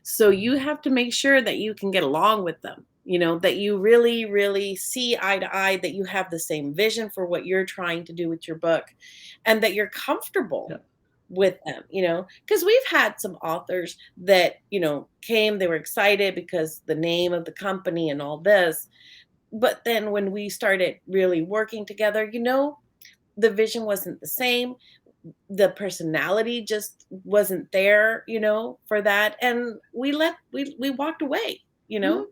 So you have to make sure that you can get along with them, that you really, really see eye to eye, that you have the same vision for what you're trying to do with your book, and that you're comfortable yeah. with them. Because we've had some authors that, came, they were excited because the name of the company and all this. But then when we started really working together, the vision wasn't the same, the personality just wasn't there, for that. And we walked away, Mhm.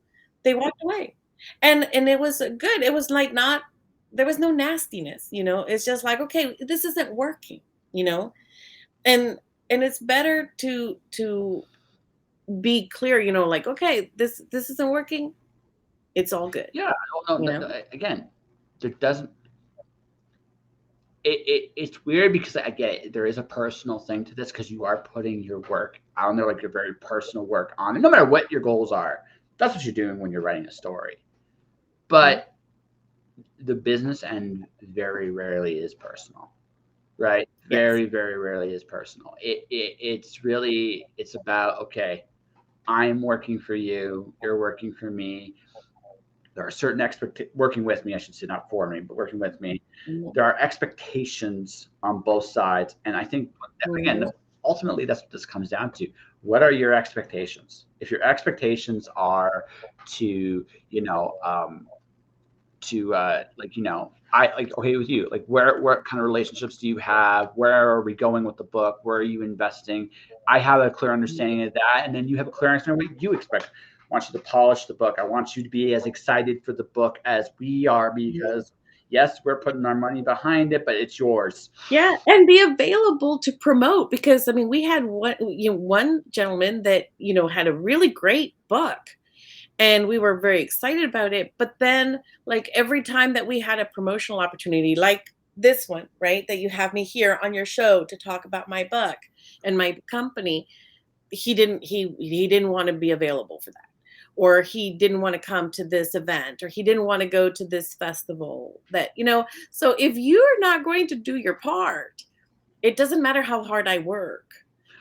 they walked away. And it was good. It was like not there was no nastiness, it's just like, okay, this isn't working, you know? And and it's better to be clear, like, okay, this isn't working. It's all good, Yeah, I don't you know. know? Again, there doesn't. It's weird because I get it. There is a personal thing to this because you are putting your work out there, like your very personal work on it. No matter what your goals are, that's what you're doing when you're writing a story. Mhm. But the business end very rarely is personal. right? Yes. Very, very rarely is personal. It's really, it's about, okay, I'm working for you, you're working for me. There are certain working with me, I should say, not for me, but working with me. There are expectations on both sides, and I think again, Mhm. ultimately, that's what this comes down to. What are your expectations? If your expectations are to, you know, like, I like, okay, with you, like, where what kind of relationships do you have, where are we going with the book, where are you investing? I have a clear understanding of that, and then you have a clear understanding of what you expect. I want you to polish the book. I want you to be as excited for the book as we are, because yes, we're putting our money behind it, but it's yours. Yeah, and be available to promote because I mean, we had one gentleman that, had a really great book and we were very excited about it, but then like every time that we had a promotional opportunity like this one, right? That you have me here on your show to talk about my book and my company, he didn't want to be available for that, or he didn't want to come to this event, or he didn't want to go to this festival, so if you're not going to do your part, it doesn't matter how hard I work,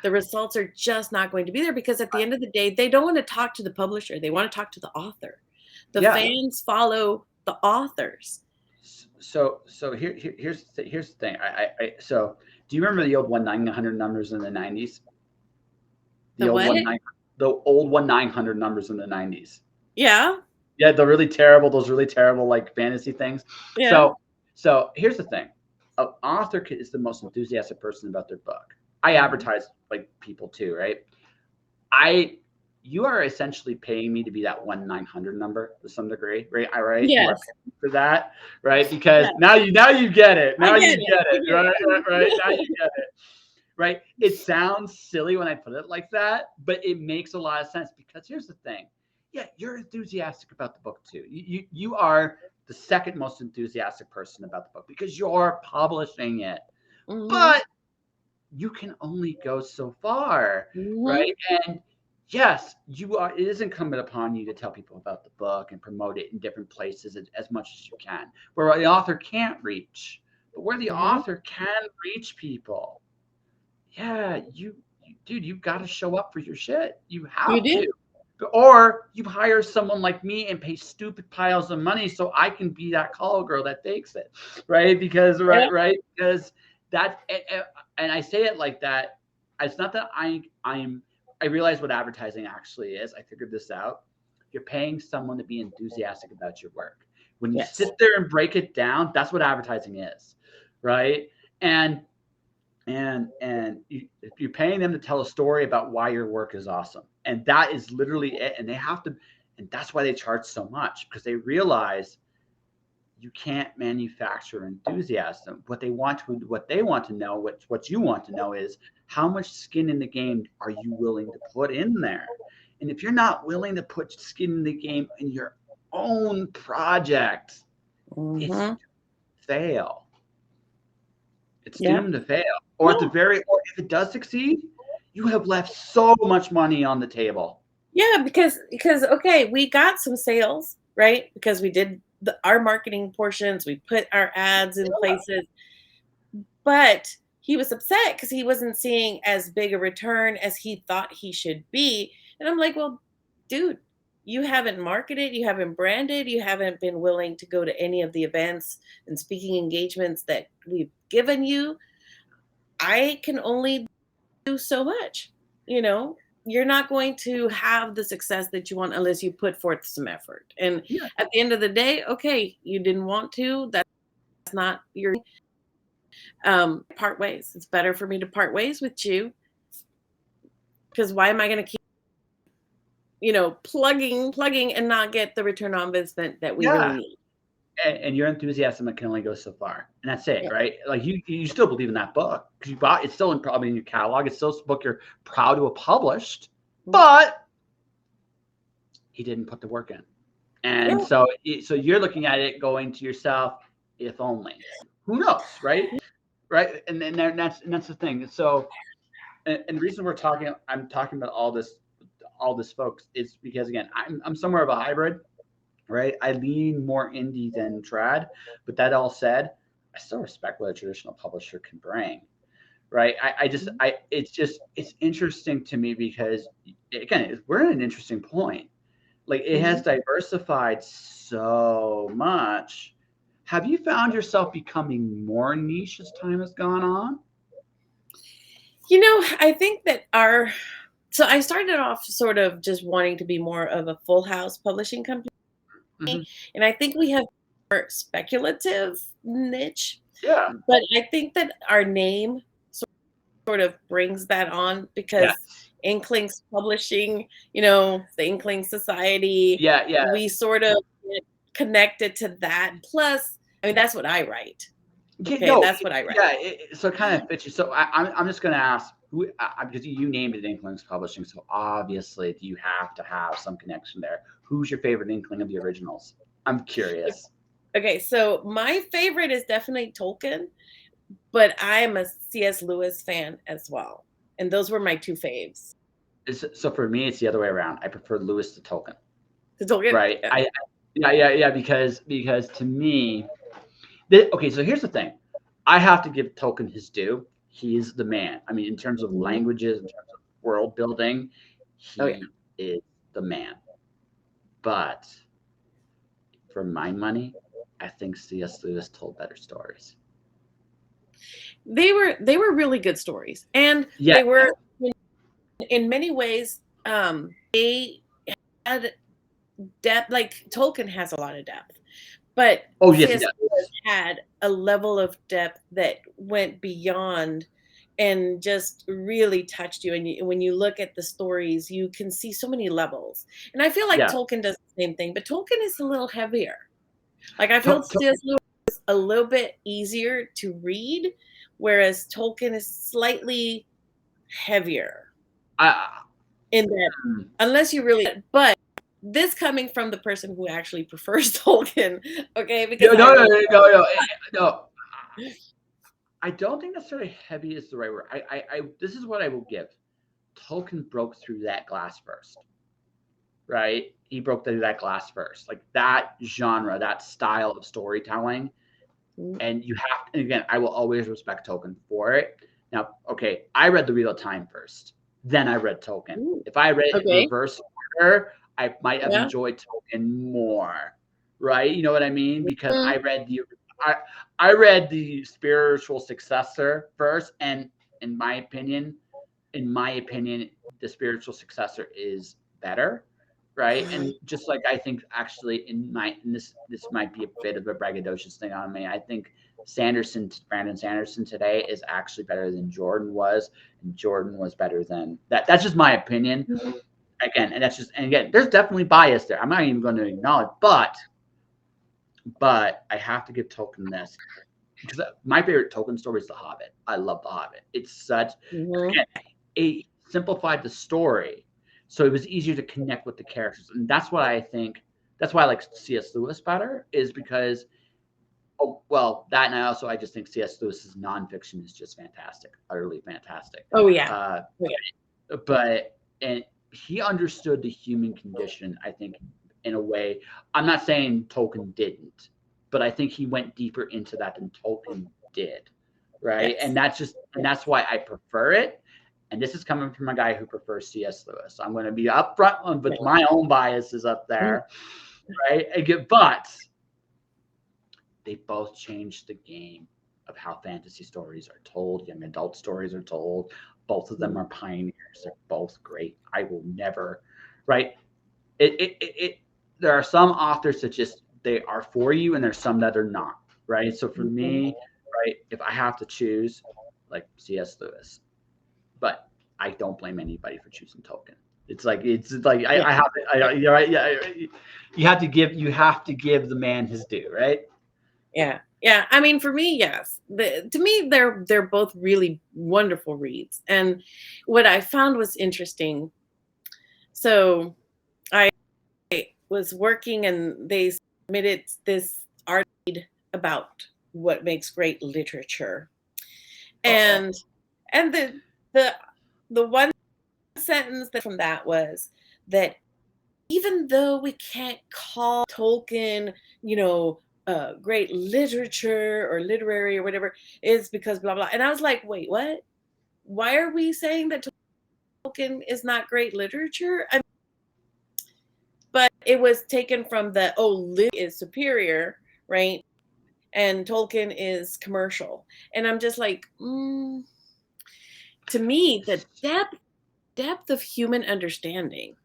the results are just not going to be there, because at the end of the day they don't want to talk to the publisher, they want to talk to the author. The Yeah. fans follow the authors. So here's the thing. So do you remember the old 1-900 numbers in the 90s? The The old what? 1-900 numbers in the 90s. Yeah. Yeah, those really terrible like fantasy things. Yeah. So here's the thing: an author is the most enthusiastic person about their book. I Mhm. advertise like people too, right? I You are essentially paying me to be that 1-900 number to some degree, right? All right, you are Yes. paying for that, right? Because Yeah. now you get it. I Now you get it. get I it, get right? Right, right. Now you it. get it, right? It sounds silly when I put it like that, but it makes a lot of sense because here's the thing. Yeah, you're enthusiastic about the book too. You are the second most enthusiastic person about the book because you're publishing it. Mhm. But you can only go so far, Mhm. right? And yes, it is incumbent upon you to tell people about the book and promote it in different places as much as you can, where the author can't reach. But where the Mhm. author can reach people, yeah, dude, you've got to show up for your shit. You You have to. do. Or you hire someone like me and pay stupid piles of money so I can be that call girl that takes it, right? Because Yeah. because that and I say it like that. It's not that I realize what advertising actually is. I figured this out. You're paying someone to be enthusiastic about your work. When you Yes. sit there and break it down, that's what advertising is, right? And you're paying them to tell a story about why your work is awesome, and that is literally it. And they have to, and that's why they charge so much, because they realize you can't manufacture enthusiasm. What they want to know, what you want to know is how much skin in the game are you willing to put in there. And if you're not willing to put skin in the game in your own project, it's Mhm. fail. It's Yeah. doomed to fail. Or at the No. very, or if it does succeed, you have left so much money on the table. Yeah, because okay, we got some sales, right? Because we did our marketing portions, we put our ads in places, but he was upset because he wasn't seeing as big a return as he thought he should be. And I'm like, well, dude, you haven't marketed, you haven't branded, you haven't been willing to go to any of the events and speaking engagements that we've given you. I can only do so much. You know, you're not going to have the success that you want unless you put forth some effort. And Yeah, at the end of the day, okay, you didn't want to. That's not your part ways. It's better for me to part ways with you because why am I going to keep, plugging and not get the return on investment that we really yeah. need? And your enthusiasm can only go so far, and that's it, Yeah. right? Like you still believe in that book because you bought it's still probably in your catalog. It's still a book you're proud to have published, Mm. but he didn't put the work in. And Yeah. so you're looking at it going to yourself, if only. Who knows, right? Right? And that's the thing. So and the reason I'm talking about all this folks is because again, I'm somewhere of a hybrid, right? I lean more indie than trad, but that all said, I still respect what a traditional publisher can bring, right? I just I it's interesting to me because again, we're at an interesting point. Like it has Mhm. diversified so much. Have you found yourself becoming more niche as time has gone on? I think that so I started off sort of just wanting to be more of a full house publishing company. Hmm. And I think we have more speculative niche, Yeah. but I think that our name sort of brings that on because Yes. Inklings Publishing, the Inkling Society, Yeah. Yeah. we sort of get connected to that. Plus, I mean, that's what I write. Yeah, Okay, no, that's what I write. yeah. So it kind of fits you. So I'm just going to ask who because you named it Inklings Publishing, so obviously you have to have some connection there. Who's your favorite Inkling of the originals? I'm curious. Okay, so my favorite is definitely Tolkien, but I'm a C.S. Lewis fan as well. And those were my two faves. So for me, it's the other way around. I prefer Lewis to Tolkien, The Tolkien, right? yeah. Yeah, because to me, okay. So here's the thing. I have to give Tolkien his due. He is the man. I mean, in terms of Mhm. languages, in terms of world building, Oh yeah. he is the man. But for my money, I think C.S. Lewis told better stories. They were really good stories. And Yeah. they were in many ways they had depth. Like Tolkien has a lot of depth, but Oh, yes, he C.S. Lewis does. had a level of depth that went beyond and just really touched you. And when you look at the stories, you can see so many levels. And I feel like Yeah. Tolkien does the same thing, but Tolkien is a little heavier. Like I feel To, to, C.S. Lewis is a little bit easier to read, whereas Tolkien is slightly heavier I, in that, mm. unless you really, but this coming from the person who actually prefers Tolkien, okay, because No, I no, no, wrote. no, no, no, no. I don't think necessarily heavy is the right word. This is what I will give. Tolkien broke through that glass first, right? He broke through that glass first, like that genre, that style of storytelling. And you have to, again, I will always respect Tolkien for it. Now, okay, I read The Wheel of Time first, then I read Tolkien. Ooh, If I read it in okay, reverse order, I might have yeah. enjoyed Tolkien more, right? You know what I mean? Because Mm, I, I read the spiritual successor first, and in my opinion, the spiritual successor is better, right? mhm, And just like I think actually in this might be a bit of a braggadocious thing on me. I think Brandon Sanderson today is actually better than Jordan was, and Jordan was better than that. That's just my opinion. mhm. Again, and again, there's definitely bias there. I'm not even going to acknowledge, but I have to give Tolkien this because my favorite Tolkien story is The Hobbit. I love The Hobbit. It's such Mhm. again, it simplified the story, so it was easier to connect with the characters, and that's what I think. That's why I like C.S. Lewis better, is because oh well that, and I just think C.S. Lewis's nonfiction is just fantastic, utterly fantastic. Oh yeah. Uh, Oh, yeah. but and he understood the human condition, I think, in a way. I'm not saying Tolkien didn't, but I think he went deeper into that than Tolkien did, right? Yes. And that's why I prefer it. And this is coming from a guy who prefers C.S. Lewis. I'm going to be upfront with my own biases up Mhm. there, right? But they both changed the game of how fantasy stories are told, young adult stories are told. Both of them are pioneers. They're both great. I will never, right? It there are some authors that just they are for you, and there's some that are not, right? So for Mhm. me, right, if I have to choose, like C.S. Lewis, but I don't blame anybody for choosing Tolkien. It's like Yeah. I have to, you're right, yeah. You have to give the man his due, right? Yeah. Yeah. I mean, for me, yes. To me, they're both really wonderful reads. And what I found was interesting. So I was working, and they submitted this article about what makes great literature. Uh-oh. And and the the one sentence that from that was that even though we can't call Tolkien, you know, great literature or literary or whatever is because blah blah. And I was like, wait, what? Why are we saying that Tolkien is not great literature? But it was taken from the is superior, right? And Tolkien is commercial. And I'm just like, to me, the depth of human understanding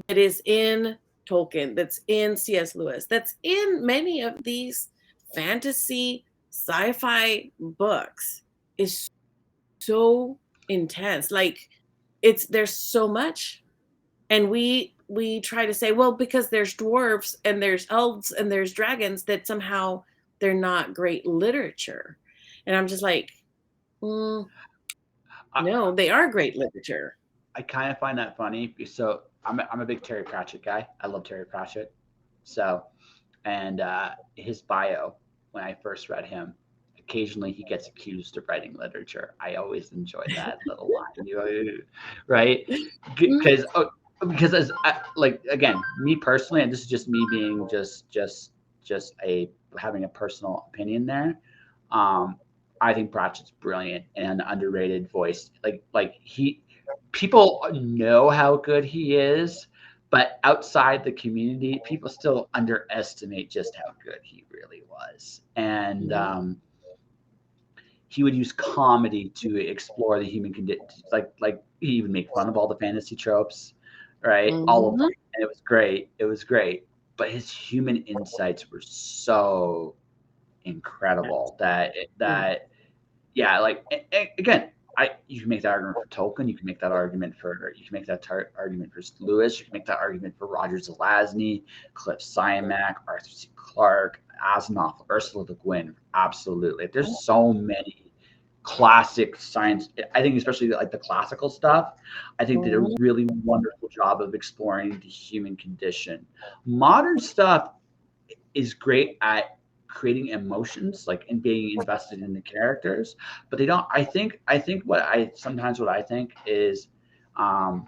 that is in Tolkien, that's in C.S. Lewis, that's in many of these fantasy sci-fi books is so intense. Like there's so much, and we try to say, well, because there's dwarves and there's elves and there's dragons, that somehow they're not great literature. And I'm just like, I, no, they are great literature. I kind of find that funny. So I'm a big Terry Pratchett guy. I love Terry Pratchett. So, and his bio, when I first read him, occasionally he gets accused of writing literature. I always enjoy that little line, right? Mhm. Because as like again, me personally, and this is just me being just a having a personal opinion there. Um, I think Pratchett's brilliant and an underrated voice. Like he people know how good he is, but outside the community, people still underestimate just how good he really was. And he would use comedy to explore the human condition. Like he even make fun of all the fantasy tropes, right? All of them, Mhm. and it was great. It was great. But his human insights were so incredible Mm. that yeah, like again, you can make that argument for Tolkien. You can make that argument for Lewis. You can make that argument for Roger Zelazny, Cliff Simak, Arthur C. Clarke, Asimov, Ursula Le Guin. Absolutely, there's so many classic science. I think especially like the classical stuff. I think did a Mhm. really wonderful job of exploring the human condition. Modern stuff is great at creating emotions like and being invested in the characters, but they don't. I think what I think is um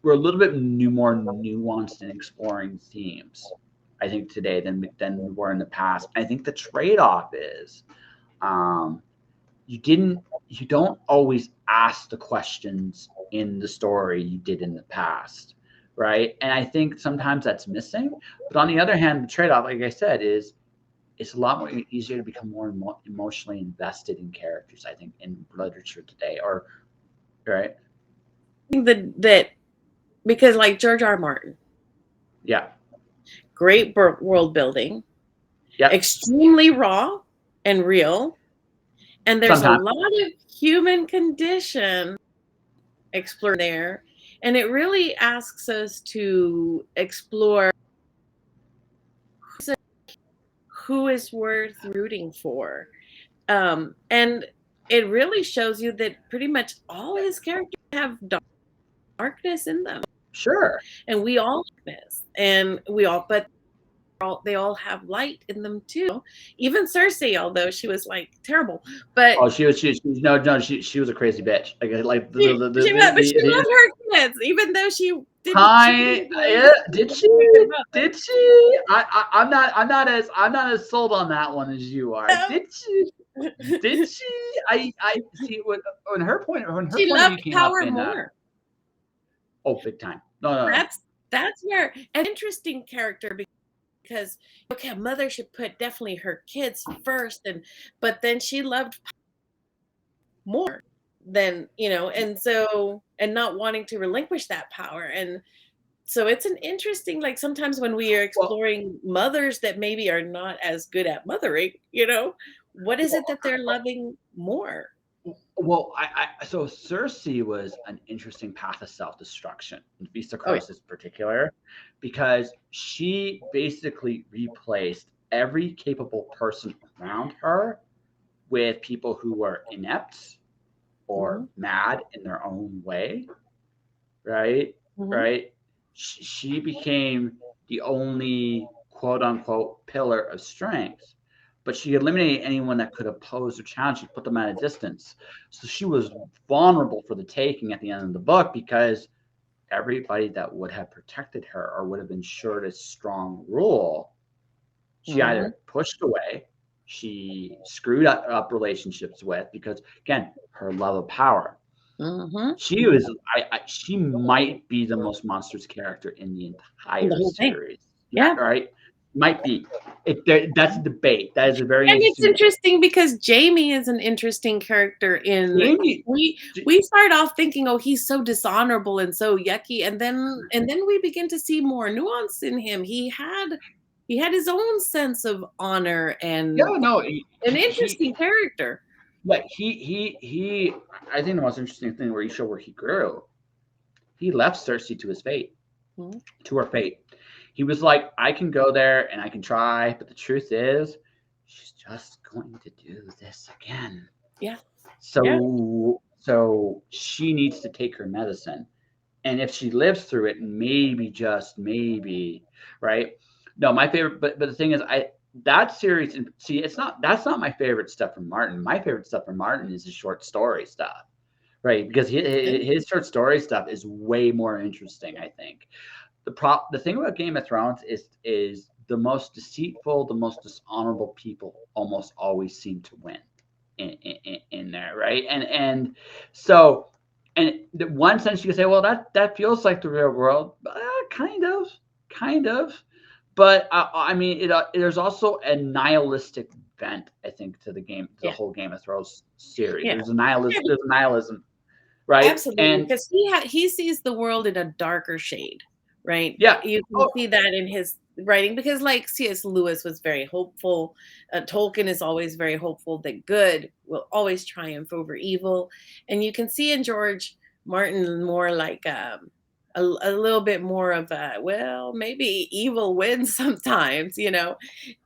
we're a little bit more nuanced in exploring themes, I think, today than we were in the past. I think the trade-off is um you don't always ask the questions in the story you did in the past, right? And I think sometimes that's missing. But on the other hand, the trade-off, like I said, is it's a lot more easier to become more emotionally invested in characters, I think, in literature today. Or right? That because like George R. R. Martin, Yeah. great world building, Yep. extremely raw and real, and there's a Sometimes. lot of human condition explored there, and it really asks us to explore who is worth rooting for. And it really shows you that pretty much all his characters have darkness in them, Sure. and we all have this, and but they all have light in them too. Even Cersei, although she was like terrible, but Oh, she was no, she was a crazy bitch. Like but she the loved her kids, even though she Hi, didn't really yeah, did be she? a good mother. Did she? I'm not as sold on that one as you are. Did she? Did she? I see when her She point of view loved came up power in more. oh, big time. No. That's where an interesting character, because okay, a mother should put definitely her kids first, and but then she loved more than and so and not wanting to relinquish that power. And so it's an interesting, like sometimes when we are Well, exploring mothers that maybe are not as good at mothering, what is it well, that they're loving more? so Cersei was an interesting path of self-destruction, in Beast of Oh yeah. Crisis in particular, because she basically replaced every capable person around her with people who were inept or Hmm. mad in their own way, right? Hmm. Right? She became the only quote unquote pillar of strength, but she eliminated anyone that could oppose or challenge. She put them at a distance. So she was vulnerable for the taking at the end of the book because everybody that would have protected her or would have ensured a strong rule she Mhm. either pushed away, she screwed up relationships with, because again, her love of power. Mhm. She was, she might be the most monstrous character in the The entire whole thing. series. Yeah, Yeah. right. Might be. That's a debate. That is a very And it's interesting. interesting because Jamie is an interesting character in Jamie, we J- we start off thinking, "Oh, he's so dishonorable and so yucky," and then we begin to see more nuance in him. He had his own sense of honor yeah, and no, an interesting character. like he. I think the most interesting thing where he showed where he grew. He left Cersei to his fate, Mhm. to her fate. He was like, I can go there and I can try, but the truth is, she's just going to do this again. Yeah. Yeah. So she needs to take her medicine. And if she lives through it, maybe, just maybe, right? No, my favorite, but the thing is, that series, and see, that's not my favorite stuff from Martin. My favorite stuff from Martin is his short story stuff, right? Because his short story stuff is way more interesting, I think. The thing about Game of Thrones is the most deceitful, the most dishonorable people almost always seem to win in there, right? And so, and the one sense you can say, well, that feels like the real world, kind of. But I mean, there's also a nihilistic bent, I think, to the Yeah. whole Game of Thrones series. Yeah. There's a nihilism, right? Absolutely, And because he sees the world in a darker shade, right? yeah, You can oh, see that in his writing because, like C.S. Lewis was very hopeful. Tolkien is always very hopeful that good will always triumph over evil, and you can see in George Martin more like a little bit more of a well, maybe evil wins sometimes, yeah.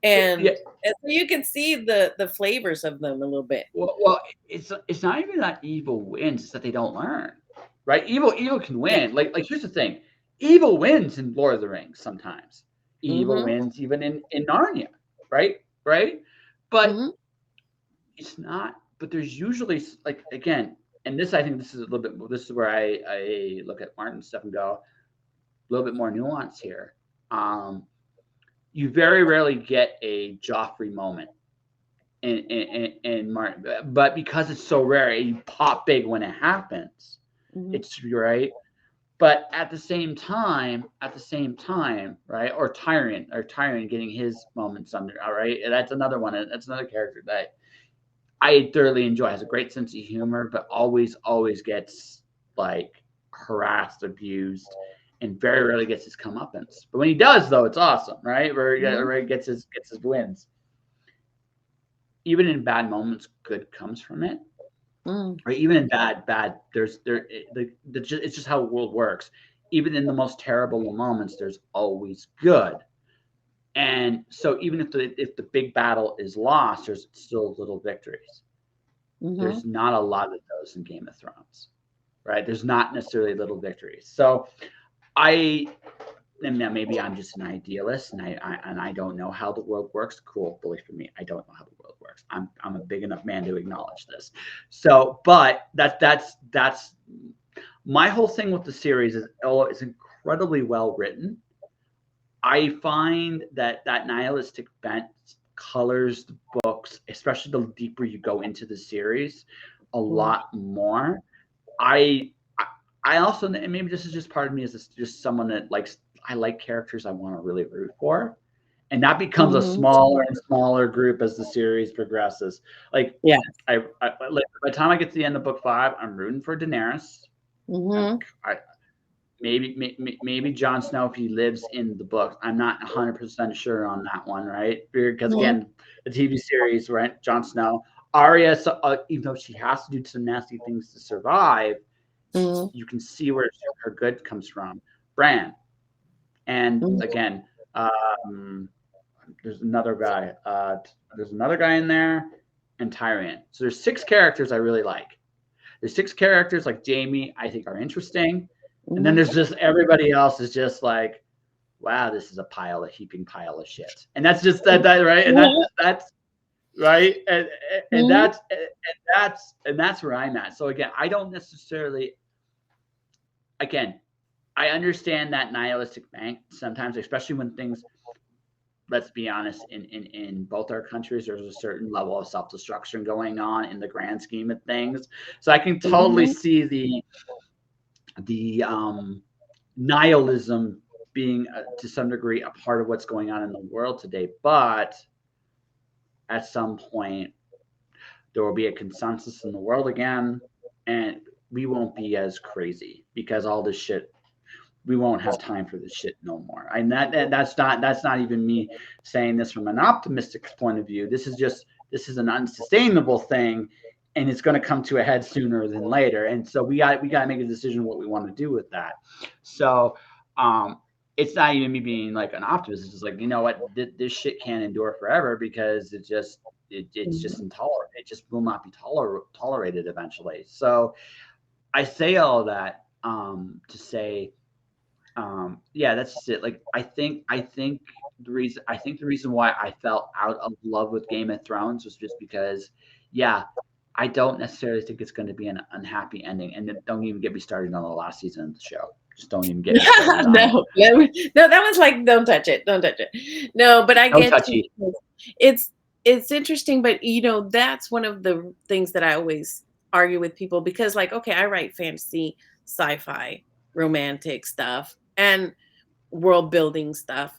and so you can see the flavors of them a little bit. Well, it's not even that evil wins; it's that they don't learn, right? Evil can Yeah. win. Like here's the thing: evil wins in Lord of the Rings sometimes. Evil Hmm. wins even in Narnia, right? Right? But Hmm. it's not. But there's usually, like, again, and this, I think this is a little bit. This is where I look at Martin stuff and go a little bit more nuance here. Um, you very rarely get a Joffrey moment in Martin, but because it's so rare, you pop big when it happens. Hmm. It's right, but at the same time, right? Or Tyrion getting his moments under. All right, and that's another one. That's another character that I thoroughly enjoy. Has a great sense of humor, but always gets like harassed, abused, and very rarely gets his comeuppance. But when he does, though, it's awesome, right? Where he gets his wins. Even in bad moments, good comes from it. Mm. Or even in bad, it's just how the world works. Even in the most terrible moments, there's always good. And so even if the big battle is lost, there's still little victories. Mhm. There's not a lot of those in Game of Thrones, right? There's not necessarily little victories. So I and now maybe I'm just an idealist, and I don't know how the world works. Cool, bully for me. I don't know how the world works. I'm a big enough man to acknowledge this. So, but that's my whole thing with the series is, oh, it's incredibly well written. I find that nihilistic bent colors the books, especially the deeper you go into the series, a Mhm. lot more. I I also, and maybe this is just part of me, as just someone that likes, I like characters I want to really root for, and that becomes a Mhm. smaller and smaller group as the series progresses. Like Yeah. like by the time I get to the end of book 5, I'm rooting for Daenerys. I'm Mhm. I, maybe Jon Snow if he lives in the book. I'm not 100% sure on that one, right? Because Mhm. again, the TV series, right? Jon Snow, Arya, so, even though she has to do some nasty things to survive, Mhm. you can see where her good comes from. Bran, and Mhm. again, um, there's another guy. There's another guy in there, and Tyrion. So there's 6 characters I really like. There's 6 characters like Jamie I think are interesting, and then Mhm. there's just everybody else is just like, wow, this is a heaping pile of shit, and that's just that right, and that's right, and Mhm. that's where I'm at. So again, I don't necessarily, again, I understand that nihilistic bank sometimes, especially when things let's be honest, in both our countries, there's a certain level of self-destruction going on in the grand scheme of things. So I can totally Mhm. see the nihilism being to some degree a part of what's going on in the world today. But at some point, there will be a consensus in the world again, and we won't be as crazy because all this shit, we won't have time for this shit no more. And that's not even me saying this from an optimistic point of view. This is an unsustainable thing, and it's going to come to a head sooner than later. And so we got to make a decision what we want to do with that. So um, it's not even me being like an optimist. It's just like, you know what, this shit can't endure forever because it's just Mhm. intolerant. It just will not be tolerated eventually. So I say all that to say yeah, that's just it. Like I think the reason why I fell out of love with Game of Thrones was just because, yeah, I don't necessarily think it's going to be an unhappy ending. And then don't even get me started on the last season of the show. Just don't even get me started on it. No, no, that was like, don't touch it, don't touch it. No, but I No get you touchy. because it's it's interesting, but that's one of the things that I always argue with people because, like, okay, I write fantasy, sci-fi, romantic stuff, and world building stuff,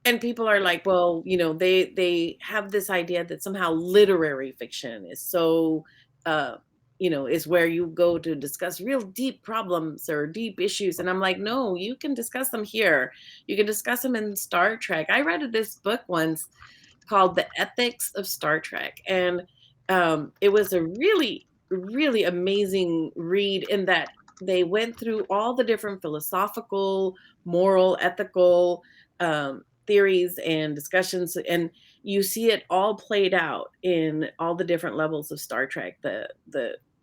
and people are like, well, they have this idea that somehow literary fiction is so uh is where you go to discuss real deep problems or deep issues, and I'm like, no, you can discuss them here. You can discuss them in Star Trek. I read this book once called The Ethics of Star Trek, and it was a really, really amazing read in that they went through all the different philosophical, moral, ethical theories and discussions, and you see it all played out in all the different levels of Star Trek, the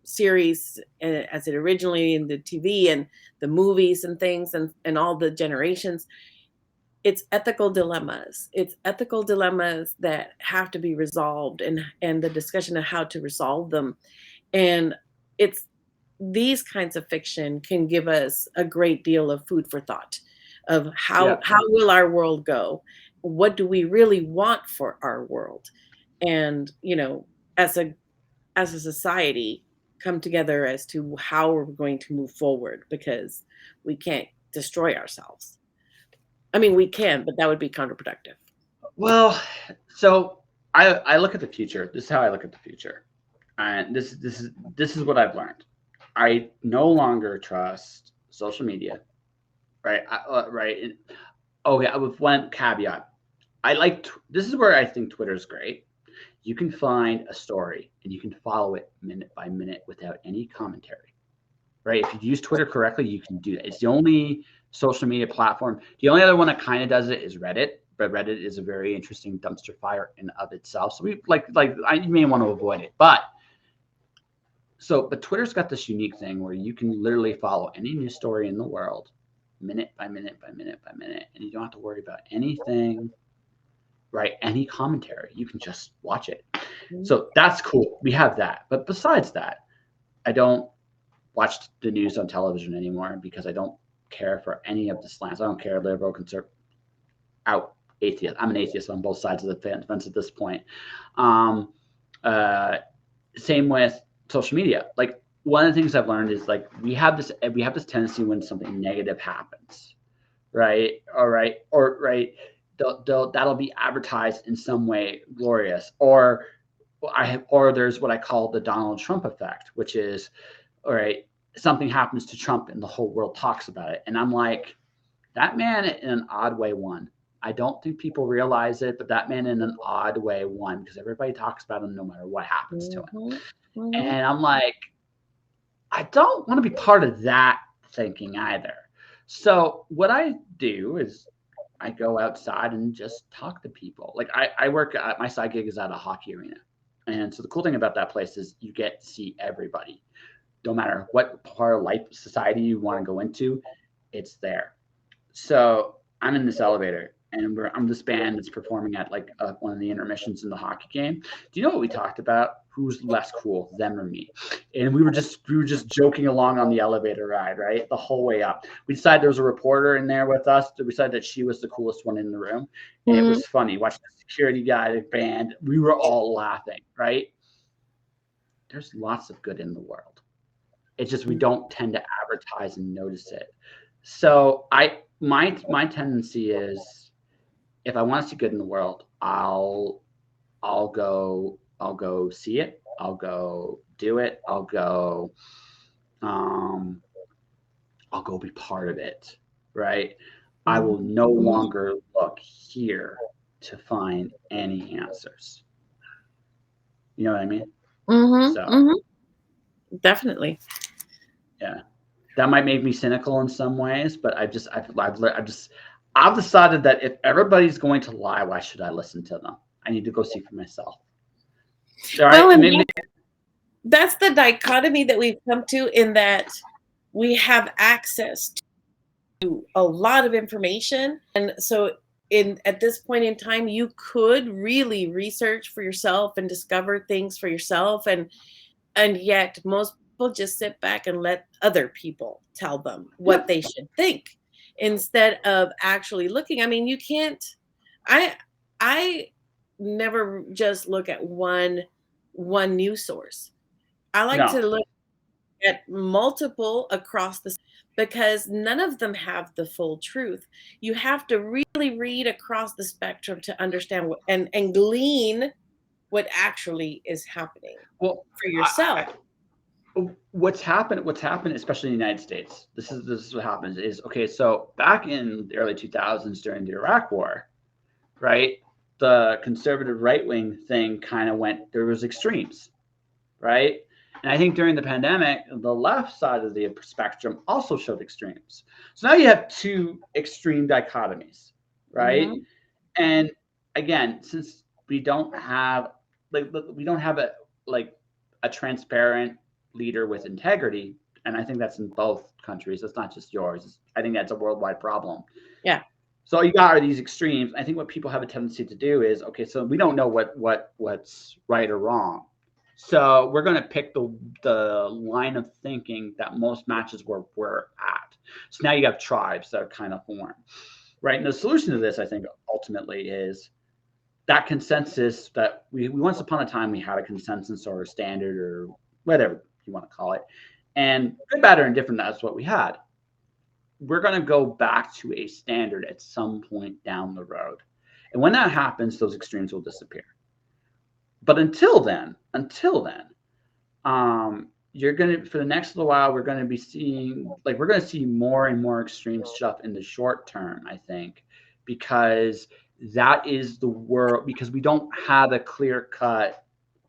series as it originally in the TV and the movies and things, and all the generations. It's ethical dilemmas that have to be resolved, and the discussion of how to resolve them. And it's these kinds of fiction can give us a great deal of food for thought of Yeah. how will our world go? What do we really want for our world? And as a society, come together as to how we're going to move forward, because we can't destroy ourselves. I mean, we can, but that would be counterproductive. Well, so I look at the future. This is how I look at the future, and this is what I've learned. I no longer trust social media, right? Right. Okay, with one caveat. This is where I think Twitter's great. You can find a story and you can follow it minute by minute without any commentary, right? If you use Twitter correctly, you can do that. It's the only social media platform. The only other one that kind of does it is Reddit, but Reddit is a very interesting dumpster fire in of itself. So you may want to avoid it, but Twitter's got this unique thing where you can literally follow any news story in the world minute by minute by minute by minute, and you don't have to worry about anything, right? Any commentary. You can just watch it. Mhm. So that's cool. We have that. But besides that, I don't watch the news on television anymore because I don't care for any of the slants. I don't care liberal, conservative, out atheist. I'm an atheist on both sides of the fence at this point. Um, uh, Same with social media. Like one of the things I've learned is like we have this tendency when something negative happens, right? All right, or right, that'll be advertised in some way glorious, or there's what I call the Donald Trump effect, which is all right, something happens to Trump and the whole world talks about it, and I'm like, that man in an odd way won. I don't think people realize it, but that man in an odd way won because everybody talks about him no matter what happens to him. Mhm. Mhm. And I'm like, I don't want to be part of that thinking either. So what I do is I go outside and just talk to people. Like I work at my side gig is at a hockey arena. And so the cool thing about that place is you get to see everybody. No matter what part of life society you want to go into, it's there. So I'm in this elevator and I'm this band that's performing at like one of the intermissions in the hockey game. Do you know what we talked about? who's less cool, them or me. And we were just joking along on the elevator ride, right? The whole way up. We decided there was a reporter in there with us. We decided that she was the coolest one in the room. And it Mhm. was funny watching the security guy, the band. We were all laughing, right? There's lots of good in the world. It's just we don't tend to advertise and notice it. So my tendency is if I want to see good in the world, I'll go see it. I'll go do it. Um I'll go be part of it, right? I will Mhm. no longer look here to find any answers. You know what I mean? Mhm. So, Mhm. Definitely. yeah. That might make me cynical in some ways, but I've decided that if everybody's going to lie, why should I listen to them? I need to go see for myself. All right, Well, and and maybe that's the dichotomy that we've come to, in that we have access to a lot of information. And so in at this point in time, you could really research for yourself and discover things for yourself. And yet most people just sit back and let other people tell them what yep, they should think, instead of actually looking. I mean, you can't. I i never just look at one news source. I like no, to look at multiple across the, because none of them have the full truth. You have to really read across the spectrum to understand what, and glean what actually is happening well, for I, yourself. what's happened, especially in the United States. This is what happens is okay. So back in the early 2000s during the Iraq War, right? The conservative right wing thing kind of went. There was extremes, right? And I think during the pandemic, the left side of the spectrum also showed extremes. So now you have two extreme dichotomies, right? Mhm. And again, since we don't have like a transparent leader with integrity, and I think that's in both countries. It's not just yours. I think that's a worldwide problem. Yeah. So all you got are these extremes. I think what people have a tendency to do is okay, so we don't know what's right or wrong. So we're going to pick the line of thinking that most matches where we're at. So now you have tribes that are kind of formed, right? And the solution to this, I think, ultimately is that consensus that we once upon a time we had a consensus or a standard or whatever you want to call it, and good, bad, or indifferent, that's what we had. We're going to go back to a standard at some point down the road, and when that happens, those extremes will disappear. But until then, you're gonna for the next little while, we're gonna see more and more extreme stuff in the short term. I think because that is the world because we don't have a clear cut.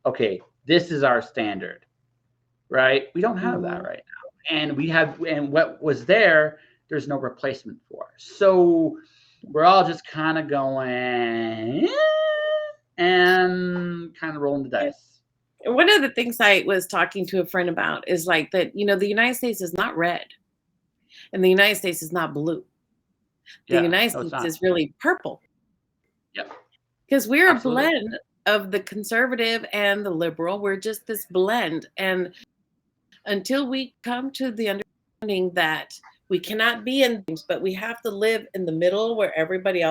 Okay, this is our standard, right? We don't have that Mhm. right now, and what was there, there's no replacement for. So we're all just kind of going and kind of rolling the dice. One of the things I was talking to a friend about is like that, the United States is not red and the United States is not blue. The Yeah, United no, it's States not. is really purple, Yep, because we're a absolutely. blend of the conservative and the liberal. We're just this blend. And until we come to the understanding that we cannot be in things, but we have to live in the middle where everybody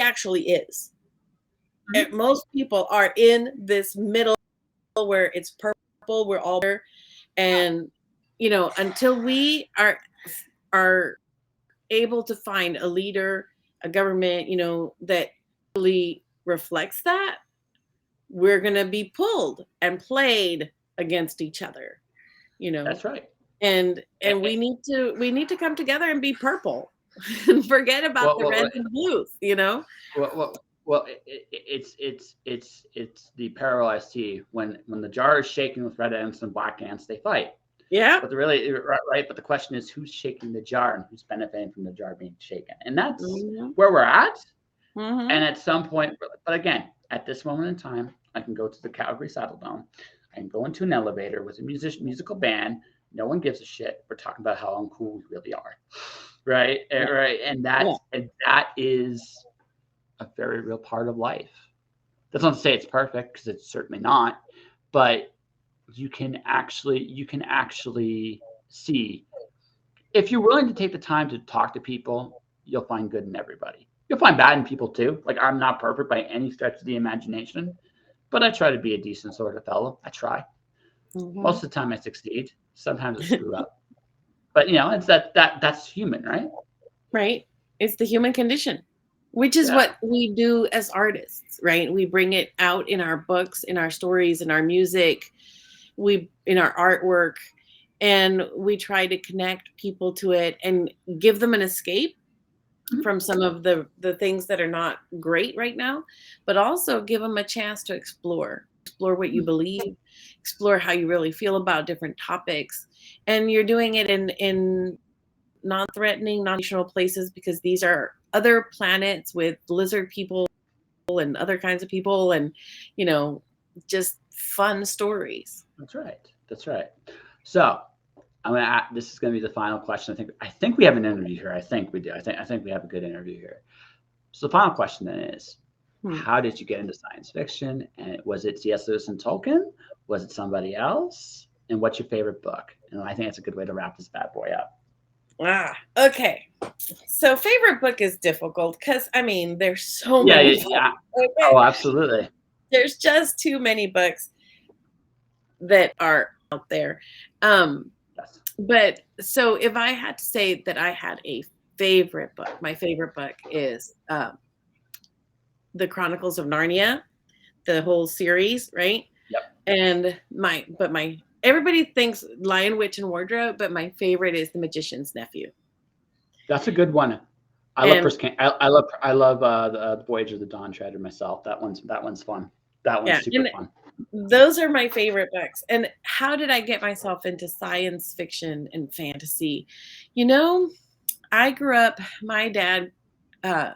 actually is. Mhm. Most people are in this middle where it's purple, we're all there. And until we are able to find a leader, a government, that really reflects that, we're going to be pulled and played against each other, you know. That's right. And Eh, we need to come together and be purple and forget about well, the well, well, reds and blues. it's the parallel I see when the jar is shaken with red ants and black ants, they fight. Yeah. But the really right, but the question is who's shaking the jar and who's benefiting from the jar being shaken, and that's Hmm. where we're at. And Hmm. at some point, but again, at this moment in time, I can go to the Calgary Saddle Dome. I can go into an elevator with a musical band. No one gives a shit. We're talking about how uncool we really are, right? Yeah. Right, and Yeah. that is a very real part of life. That's not to say it's perfect because it's certainly not, but you can actually see, if you're willing to take the time to talk to people, you'll find good in everybody. You'll find bad in people too. Like, I'm not perfect by any stretch of the imagination, but I try to be a decent sort of fellow. I try. Mhm. Most of the time I succeed. Sometimes I screw up. But it's that's human, right? Right? It's the human condition, which is Yeah, what we do as artists, right? We bring it out in our books, in our stories, in our music, we in our artwork, and we try to connect people to it and give them an escape mhm, from some of the things that are not great right now, but also give them a chance to explore what you mhm. believe, explore how you really feel about different topics. And you're doing it in non-threatening, non-fictional places, because these are other planets with lizard people and other kinds of people, and you know just fun stories. That's right. That's right. So this is gonna be the final question. I think we have an interview here. I think we do. I think we have a good interview here. So the final question then is, Hmm. how did you get into science fiction? And was it C.S. Lewis and Tolkien? Was it somebody else? And what's your favorite book? And I think that's a good way to wrap this bad boy up. Okay, so favorite book is difficult because I mean there's so Yeah, many yeah, books. yeah. Okay, Oh, absolutely. there's just too many books that are out there. um Yes. but so if I had to say that I had a favorite book, my favorite book is the Chronicles of Narnia, the whole series, right? Yep. And my everybody thinks Lion, Witch, and Wardrobe, but my favorite is The Magician's Nephew. That's a good one. I love And First King. I love the Voyage of the Dawn Treader myself. That one's fun. That one's yeah, super and fun. those are my favorite books. And how did I get myself into science fiction and fantasy? You know, I grew up, my dad uh,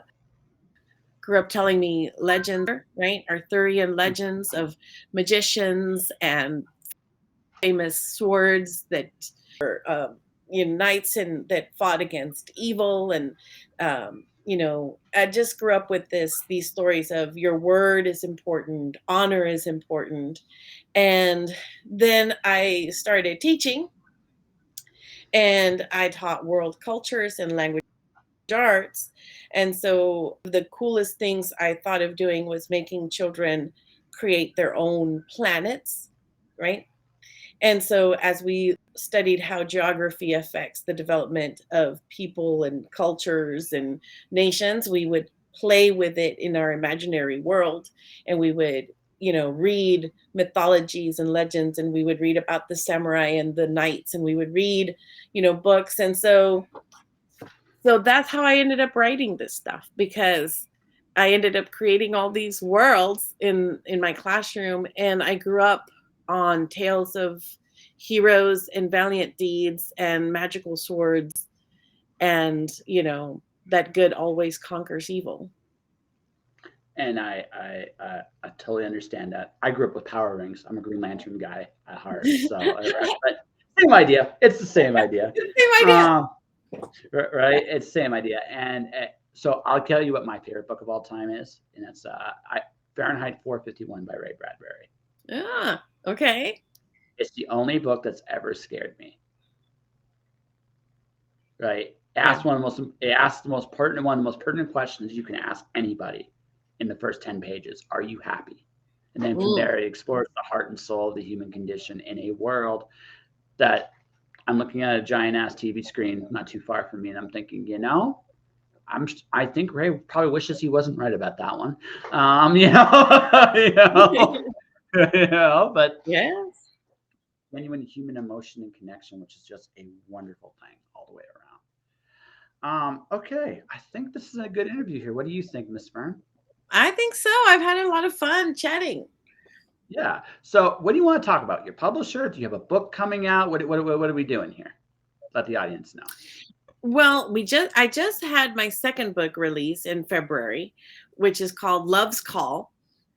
grew up telling me legends, right? Arthurian legends of magicians and famous swords that knights and that fought against evil. And I just grew up with these stories of your word is important, honor is important. And then I started teaching, and I taught world cultures and language arts. And so the coolest things I thought of doing was making children create their own planets, right? And so, as we studied how geography affects the development of people and cultures and nations, we would play with it in our imaginary world. And we would, read mythologies and legends, and we would read about the samurai and the knights, and we would read, books. And so that's how I ended up writing this stuff, because I ended up creating all these worlds in my classroom, and I grew up on tales of heroes and valiant deeds and magical swords, and that good always conquers evil. And I totally understand that. I grew up with Power Rings. I'm a Green Lantern guy at heart. So, but same idea. It's the same idea. Same idea. Um, right? It's the same idea. And so I'll tell you what my favorite book of all time is, and that's Fahrenheit 451 by Ray Bradbury. Ah, okay. It's the only book that's ever scared me. Right? Yeah. It asks the most pertinent one, the most pertinent questions you can ask anybody in the first 10 pages. Are you happy? And then from Mm. there, it explores the heart and soul of the human condition in a world that I'm looking at a giant ass TV screen not too far from me, and I'm thinking, I think Ray probably wishes he wasn't right about that one. You know, but Yes. genuine human emotion and connection, which is just a wonderful thing all the way around. Okay, I think this is a good interview here. What do you think, Miss Fern? I think so. I've had a lot of fun chatting. Yeah. So, what do you want to talk about? Your publisher? Do you have a book coming out? What are we doing here? Let the audience know. Well, I just had my second book release in February, which is called Love's Call.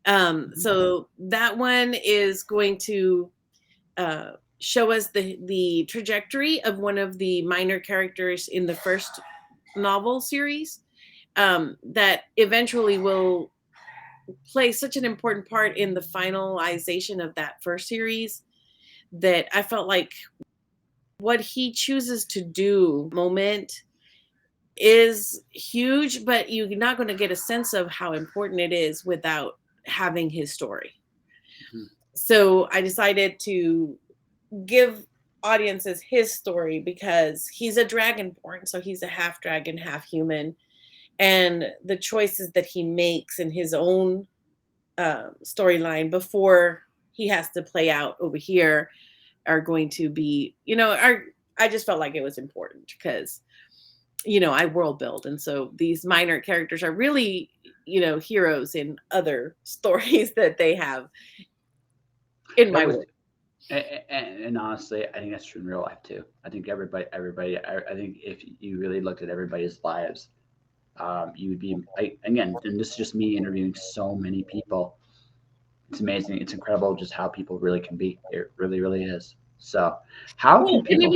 Mhm. So that one is going to uh, show us the trajectory of one of the minor characters in the first novel series, that eventually will play such an important part in the finalization of that first series that I felt like what he chooses to do moment is huge, but you're not going to get a sense of how important it is without having his story. Mhm. So I decided to give audiences his story because he's a dragonborn, so he's a half dragon, half human, and the choices that he makes in his own storyline before he has to play out over here are going to be, are I just felt like it was important because I world build, and so these minor characters are really heroes in other stories that they have in It my was, world. and honestly, I think that's true in real life too. I think I think if you really looked at everybody's lives, you would be again. And this is just me interviewing so many people. It's amazing. It's incredible just how people really can be. It really, really is. So, how Well, can and people?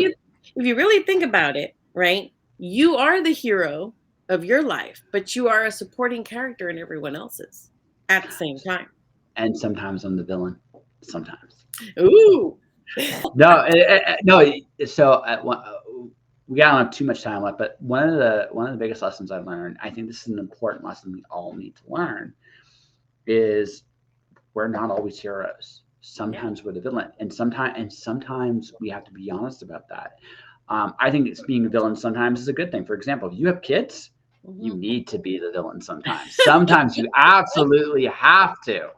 if you really think about it, right, you are the hero of your life, but you are a supporting character in everyone else's at the same time. And sometimes I'm the villain. Sometimes. Ooh. No, no. So we got don't have too much time left, but one of the biggest lessons I learned, I think this is an important lesson we all need to learn, is we're not always heroes. Yeah. Sometimes we're the villain, and sometimes we have to be honest about that. I think it's being a villain sometimes is a good thing. For example, if you have kids, you Mhm. need to be the villain sometimes. Sometimes you absolutely have to.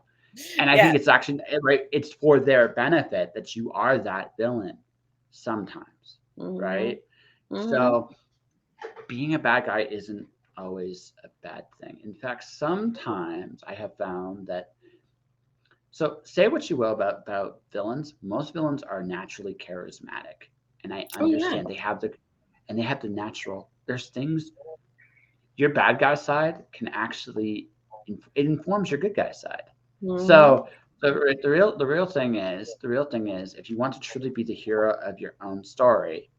And I think Yeah. it's actually right. It's for their benefit that you are that villain sometimes, Mhm. right? Mhm. So being a bad guy isn't always a bad thing. In fact, sometimes I have found that. So say what you will about villains. Most villains are naturally charismatic, and I Oh yeah. understand they have the natural. There's things your bad guy side can actually it informs your good guy side. Mhm. So the real thing is if you want to truly be the hero of your own story,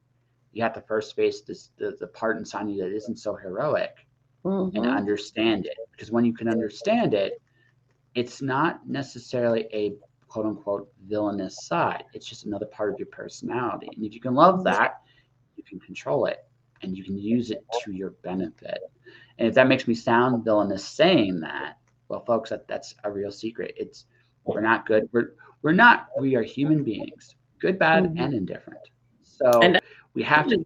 you have to first face the part inside you that isn't so heroic and Mhm. understand it. Because when you can understand it, it's not necessarily a quote unquote villainous side. It's just another part of your personality. And if you can love that, you can control it and you can use it to your benefit. And if that makes me sound villainous saying that, well, folks, that's a real secret. It's we're not good. We're not. We are human beings, good, bad, Mhm. and indifferent. And So we have to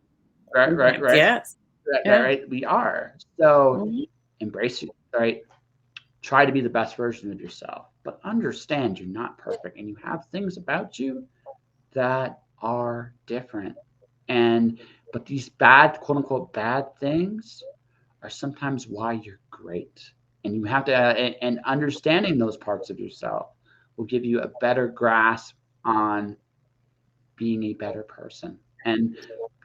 right, right, right, yes. right, right, Yeah. right. We are. So Mhm. embrace it. Right. Try to be the best version of yourself, but understand you're not perfect, and you have things about you that are different. And but these bad, quote unquote, bad things are sometimes why you're great. And you have to, and understanding those parts of yourself will give you a better grasp on being a better person. And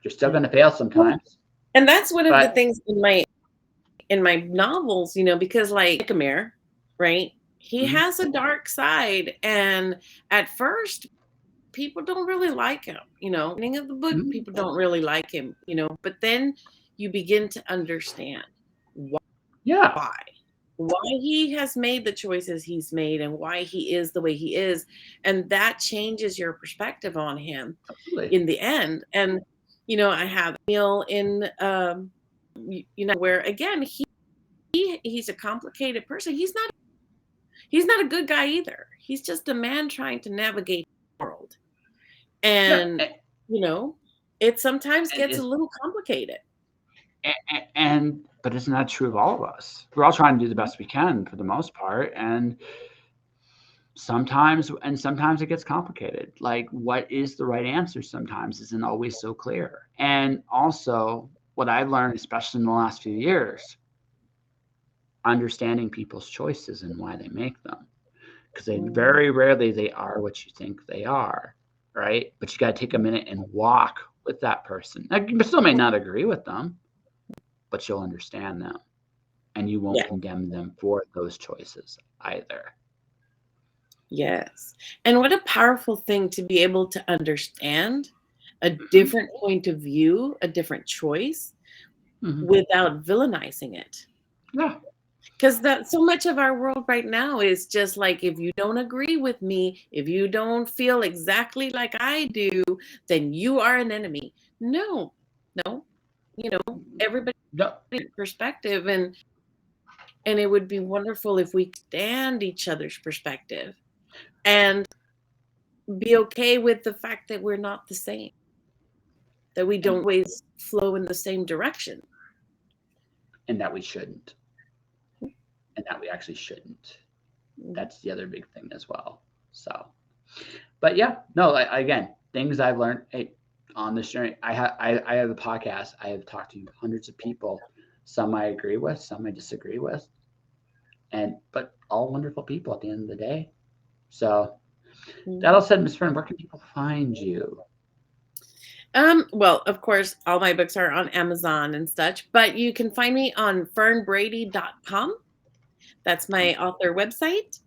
you're still Yeah. going to fail Well, sometimes, and that's one of the but things in my novels, because like Amir, right? He mhm, has a dark side, and at first people don't really like him. Beginning of the book, mhm, people don't really like him. But then you begin to understand yeah, why why he has made the choices he's made and why he is the way he is, and that changes your perspective on him absolutely. in the end. And I have Neil in where again he's a complicated person. He's not a good guy either. He's just a man trying to navigate the world, Yeah, and you know it sometimes and, gets a little complicated. and but isn't that true of all of us? We're all trying to do the Mhm. best we can for the most part, and sometimes it gets complicated. Like what is the right answer sometimes isn't always so clear. And also what I've learned, especially in the last few years, understanding people's choices and why they make them. Because they Mhm. very rarely they are what you think they are, right? But you got to take a minute and walk with that person. Like, you still may not agree with them, but you'll understand them and you won't Yeah. condemn them for those choices either. Yes. And what a powerful thing to be able to understand a Hmm. different point of view, a different choice Hmm. without villainizing it. Yeah. Because that so much of our world right now is just like, if you don't agree with me, if you don't feel exactly like I do, then you are an enemy. No, no, everybody No, perspective, and it would be wonderful if we stand each other's perspective and be okay with the fact that we're not the same, that we don't and always flow in the same direction. that we shouldn't, and that we actually shouldn't. That's the other big thing as well. So, but yeah, no, again, things I've learned on this journey. I have a podcast. I have talked to hundreds of people. Some I agree with, some I disagree with, and but all wonderful people at the end of the day. So that all said, Miss Fern, where can people find you? Well, of course, all my books are on Amazon and such, but you can find me on fernbrady.com. That's my author website.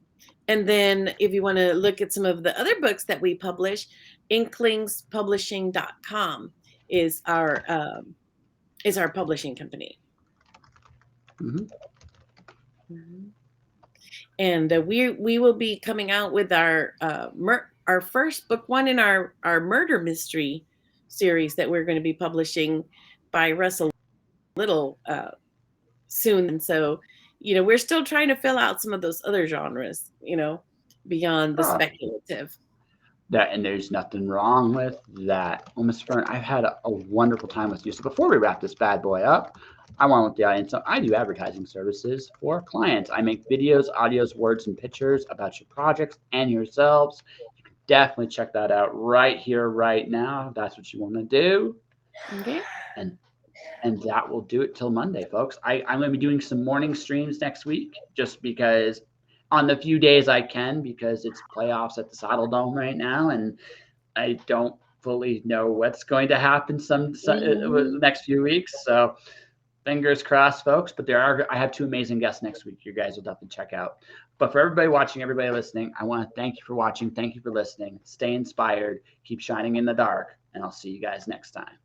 And then if you want to look at some of the other books that we publish, inklingspublishing.com is our publishing company. Mm-hmm. And we will be coming out with our first book one in our murder mystery series that we're going to be publishing by Russell Little soon. And so, we're still trying to fill out some of those other genres, beyond the Oh, speculative. that and there's nothing wrong with that. Well, Miss Fern, I've had a wonderful time with you. So before we wrap this bad boy up, I want to let the audience know I do advertising services for clients. I make videos, audios, words, and pictures about your projects and yourselves. You can definitely check that out right here, right now. If that's what you want to do. Okay. And that will do it till Monday, folks. I'm going to be doing some morning streams next week just because on the few days I can, because it's playoffs at the Saddle Dome right now, and I don't fully know what's going to happen Mm-hmm. next few weeks. So fingers crossed, folks. But I have two amazing guests next week. You guys will definitely check out. But for everybody watching, everybody listening, I want to thank you for watching. Thank you for listening. Stay inspired. Keep shining in the dark. And I'll see you guys next time.